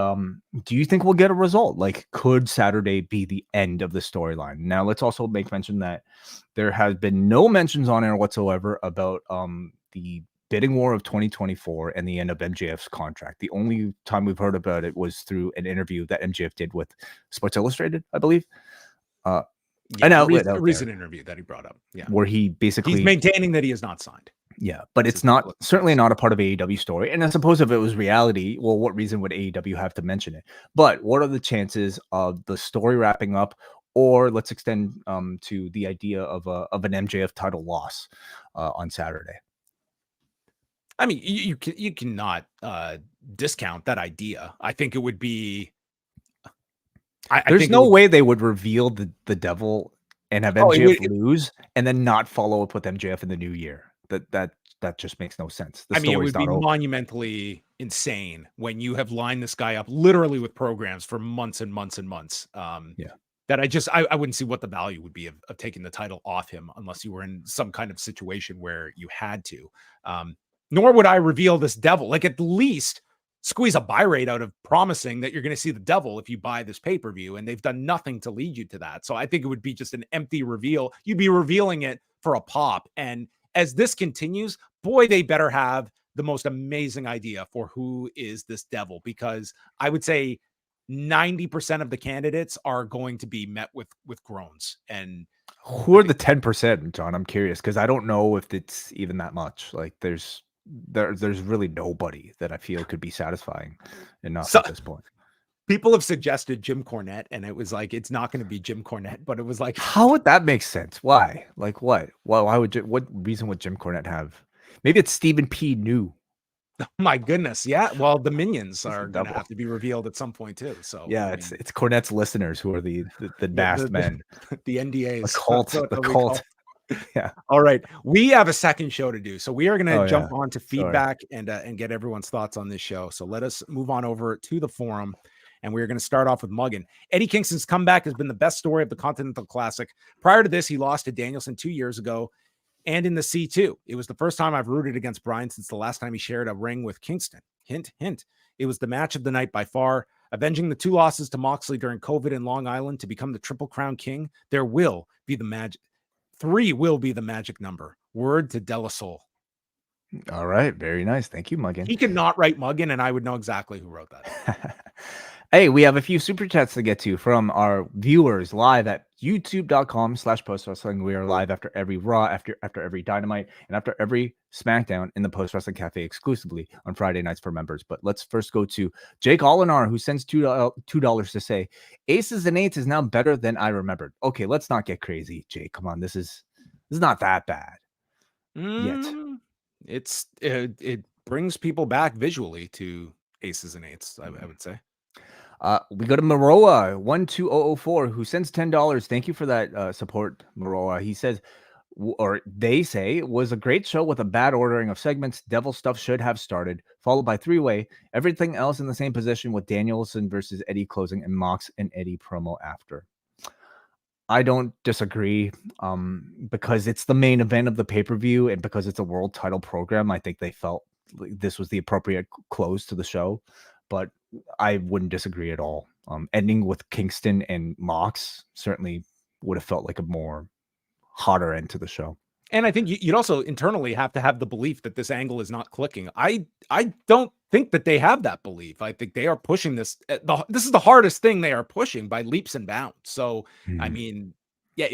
do you think we'll get a result? Like, could Saturday be the end of the storyline? Now, let's also make mention that there has been no mentions on air whatsoever about the bidding war of 2024 and the end of MJF's contract. The only time we've heard about it was through an interview that MJF did with Sports Illustrated, I believe. A recent interview that he brought up. Yeah, where he basically, he's maintaining that he is not signed. Yeah, but it's not, certainly not a part of AEW story. And I suppose if it was reality, well, what reason would AEW have to mention it? But what are the chances of the story wrapping up, or let's extend to the idea of an MJF title loss on Saturday? I mean, you cannot discount that idea. I think it would be. There's no way they would reveal the devil and have MJF lose and then not follow up with MJF in the new year. That just makes no sense. It would be monumentally insane when you have lined this guy up literally with programs for months and months and months. That I wouldn't see what the value would be of taking the title off him unless you were in some kind of situation where you had to. Nor would I reveal this devil. Like, at least squeeze a buy rate out of promising that you're going to see the devil if you buy this pay-per-view, and they've done nothing to lead you to that. So I think it would be just an empty reveal. You'd be revealing it for a pop. And as this continues, boy, they better have the most amazing idea for who is this devil, because I would say 90% of the candidates are going to be met with groans. And who are the 10%, John? I'm curious, because I don't know if it's even that much. Like there's really nobody that I feel could be satisfying enough at this point. People have suggested Jim Cornette, and it was like, it's not going to be Jim Cornette, but it was like, how would that make sense? Why? Like what? Why would what reason would Jim Cornette have? Maybe it's Stephen P. New. Oh my goodness. Yeah. Well, the minions are going to have to be revealed at some point too. So yeah, I mean, it's Cornette's listeners who are the masked men. The NDAs. The cult. Yeah. All right. We have a second show to do. So we are going to jump on to feedback and get everyone's thoughts on this show. So let us move on over to the forum. And we're going to start off with Muggin. Eddie Kingston's comeback has been the best story of the Continental Classic. Prior to this, he lost to Danielson 2 years ago. And in the C2, it was the first time I've rooted against Bryan since the last time he shared a ring with Kingston. Hint, hint. It was the match of the night by far. Avenging the 2 losses to Moxley during COVID in Long Island to become the Triple Crown King, there will be the magic. 3 will be the magic number. Word to De La Soul. All right. Very nice. Thank you, Muggin. He could not write Muggin, and I would know exactly who wrote that. Hey, we have a few super chats to get to from our viewers live at youtube.com/postwrestling. We are live after every Raw, after every Dynamite, and after every SmackDown in the Post Wrestling Cafe exclusively on Friday nights for members. But let's first go to Jake Olinar, who sends $2 to say, Aces and Eights is now better than I remembered. Okay, let's not get crazy, Jake. Come on, this is not that bad yet. It brings people back visually to Aces and Eights, I would say. We go to Maroa 12004 who sends $10. Thank you for that support, Maroa. He says, or they say, it was a great show with a bad ordering of segments. Devil stuff should have started, followed by 3-way. Everything else in the same position with Danielson versus Eddie closing and Mox and Eddie promo after. I don't disagree, because it's the main event of the pay-per-view and because it's a world title program. I think they felt like this was the appropriate close to the show, but I wouldn't disagree at all. Ending with Kingston and Mox certainly would have felt like a more hotter end to the show. And I think you'd also internally have to have the belief that this angle is not clicking. I don't think that they have that belief. I think they are pushing this. This is the hardest thing they are pushing by leaps and bounds. So, I mean, yeah,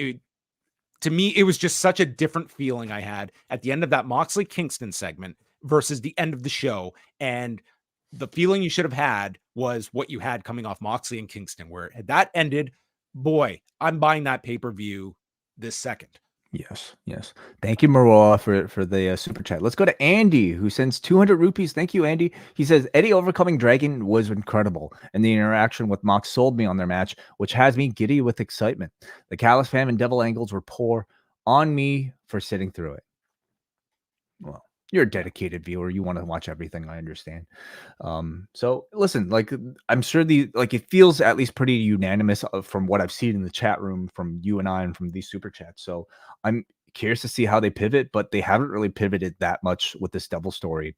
to me, it was just such a different feeling I had at the end of that Moxley Kingston segment versus the end of the show. And the feeling you should have had was what you had coming off Moxley and Kingston, where had that ended, boy, I'm buying that pay-per-view this second. Yes. Thank you, Maroa, for the super chat. Let's go to Andy, who sends 200 rupees. Thank you, Andy. He says, Eddie overcoming Dragon was incredible, and the interaction with Mox sold me on their match, which has me giddy with excitement. The Callis Family and Devil angles were poor on me for sitting through it. Well, you're a dedicated viewer. You want to watch everything. I understand. So listen, like, I'm sure it feels at least pretty unanimous from what I've seen in the chat room from you and I and from these super chats. So I'm curious to see how they pivot, but they haven't really pivoted that much with this Devil story.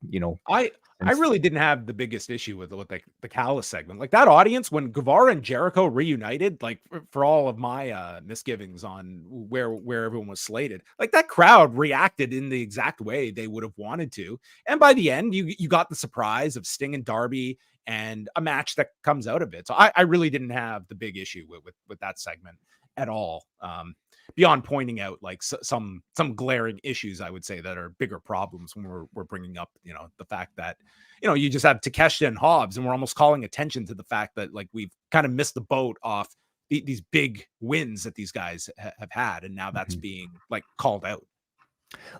I really didn't have the biggest issue with the Callis segment. Like that audience, when Guevara and Jericho reunited, like for all of my misgivings on where everyone was slated, like that crowd reacted in the exact way they would have wanted to. And by the end, you got the surprise of Sting and Darby and a match that comes out of it. So I really didn't have the big issue with that segment at all. Beyond pointing out like some glaring issues, I would say, that are bigger problems when we're bringing up, the fact that, you just have Takeshita and Hobbs, and we're almost calling attention to the fact that like we've kind of missed the boat off these big wins that these guys have had, and now that's being like called out.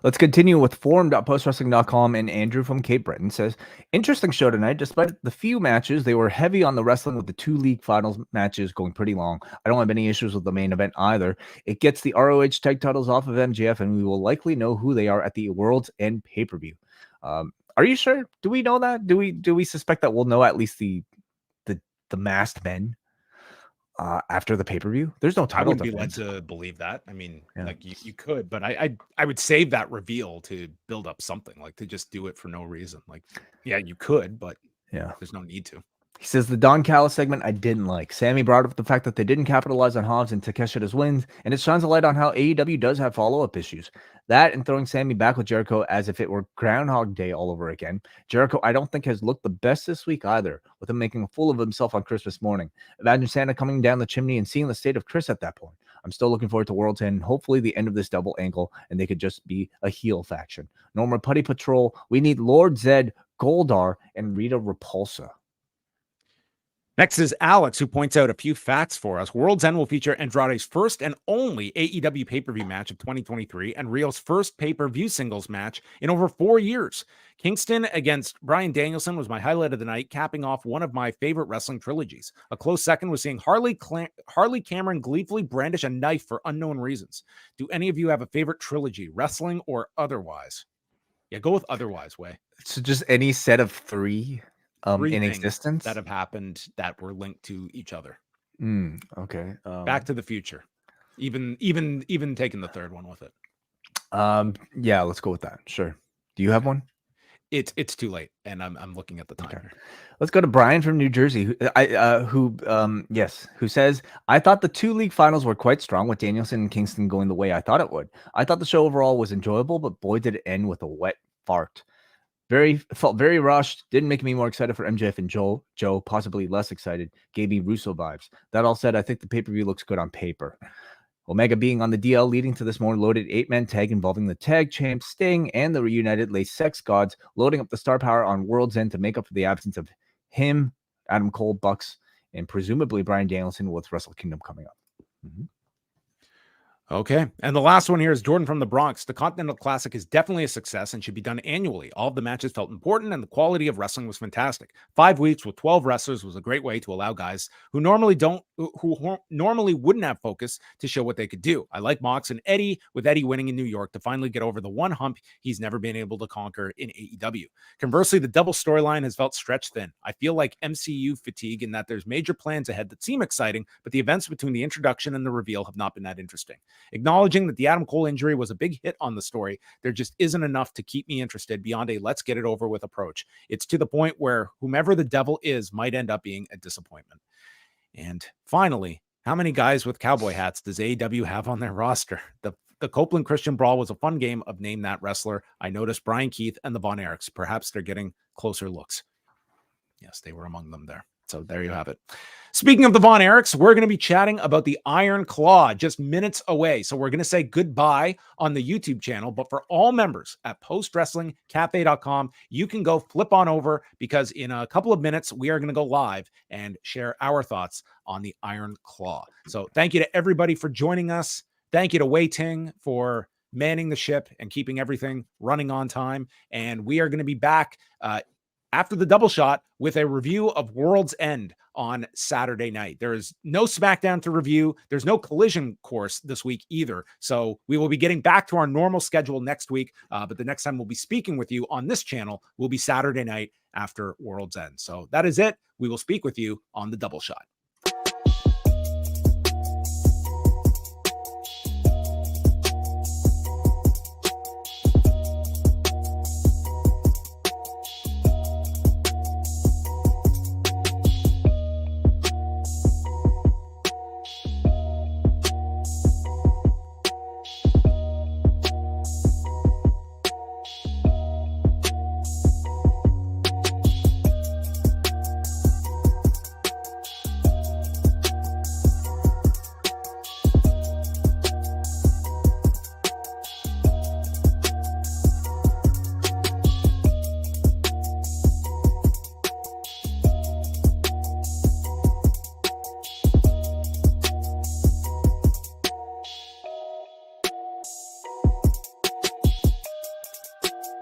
Let's continue with forum.postwrestling.com, and Andrew from Cape Breton says, interesting show tonight. Despite the few matches, they were heavy on the wrestling, with the 2 league finals matches going pretty long. I don't have any issues with the main event either. It gets the ROH tag titles off of MJF, and we will likely know who they are at the World's End pay-per-view. Are you sure? Do we know that? Do we suspect that we'll know at least the masked men after the pay-per-view? There's no title. I wouldn't be led to believe that. I mean, like you could, but I would save that reveal to build up something, like to just do it for no reason. Like, yeah, you could, but Yeah. There's no need to. He says the Don Callis segment I didn't like. Sammy brought up the fact that they didn't capitalize on Hobbs and Takeshida's wins, and it shines a light on how AEW does have follow-up issues. That and throwing Sammy back with Jericho as if it were Groundhog Day all over again. Jericho, I don't think, has looked the best this week either, with him making a fool of himself on Christmas morning. Imagine Santa coming down the chimney and seeing the state of Kris at that point. I'm still looking forward to World's End, hopefully the end of this double angle, and they could just be a heel faction. No more Putty Patrol. We need Lord Zed, Goldar, and Rita Repulsa. Next is Alex, who points out a few facts for us. World's End will feature Andrade's first and only AEW pay-per-view match of 2023 and Rio's first pay-per-view singles match in over 4 years. Kingston against Bryan Danielson was my highlight of the night, capping off one of my favorite wrestling trilogies. A close second was seeing Harley Cameron gleefully brandish a knife for unknown reasons. Do any of you have a favorite trilogy, wrestling or otherwise? Yeah, go with otherwise, Way. So just any set of three in Things existence that have happened that were linked to each other. Okay. Back to the Future, even taking the third one with it. Yeah, let's go with that. Sure. Do you have one? It's too late, and I'm looking at the time. Okay. Let's go to Brian from New Jersey, who says, I thought the 2 league finals were quite strong with Danielson and Kingston going the way I thought it would. I thought the show overall was enjoyable, but boy did it end with a wet fart. Felt very rushed. Didn't make me more excited for MJF and Joe. Possibly less excited. Gave me Russo vibes. That all said, I think the pay-per-view looks good on paper. Omega being on the DL, leading to this more loaded 8-man tag involving the tag champ Sting and the reunited Lace Sex Gods, loading up the star power on World's End to make up for the absence of him, Adam Cole, Bucks, and presumably Bryan Danielson with Wrestle Kingdom coming up. Okay. And the last one here is Jordan from the Bronx. The Continental Classic is definitely a success and should be done annually. All of the matches felt important and the quality of wrestling was fantastic. 5 weeks with 12 wrestlers was a great way to allow guys who normally wouldn't have focus to show what they could do. I like Mox and Eddie, with Eddie winning in New York to finally get over the one hump he's never been able to conquer in AEW. Conversely, the double storyline has felt stretched thin. I feel like MCU fatigue in that there's major plans ahead that seem exciting, but the events between the introduction and the reveal have not been that interesting. Acknowledging that the Adam Cole injury was a big hit on the story, there just isn't enough to keep me interested beyond a let's get it over with approach. It's to the point where whomever the devil is might end up being a disappointment. And finally, how many guys with cowboy hats does AEW have on their roster? The Copeland Christian Brawl was a fun game of name that wrestler. I noticed Brian Keith and the Von Erichs. Perhaps they're getting closer looks. Yes, they were among them there. So there you have it. Speaking of the Von Erichs, we're going to be chatting about the Iron Claw just minutes away. So we're going to say goodbye on the YouTube channel. But for all members at postwrestlingcafe.com, you can go flip on over because in a couple of minutes, we are going to go live and share our thoughts on the Iron Claw. So thank you to everybody for joining us. Thank you to Wai Ting for manning the ship and keeping everything running on time. And we are going to be back after the double shot with a review of World's End on Saturday night. There is no SmackDown to review. There's no Collision course this week either. So we will be getting back to our normal schedule next week. But the next time we'll be speaking with you on this channel will be Saturday night after World's End. So that is it. We will speak with you on the double shot.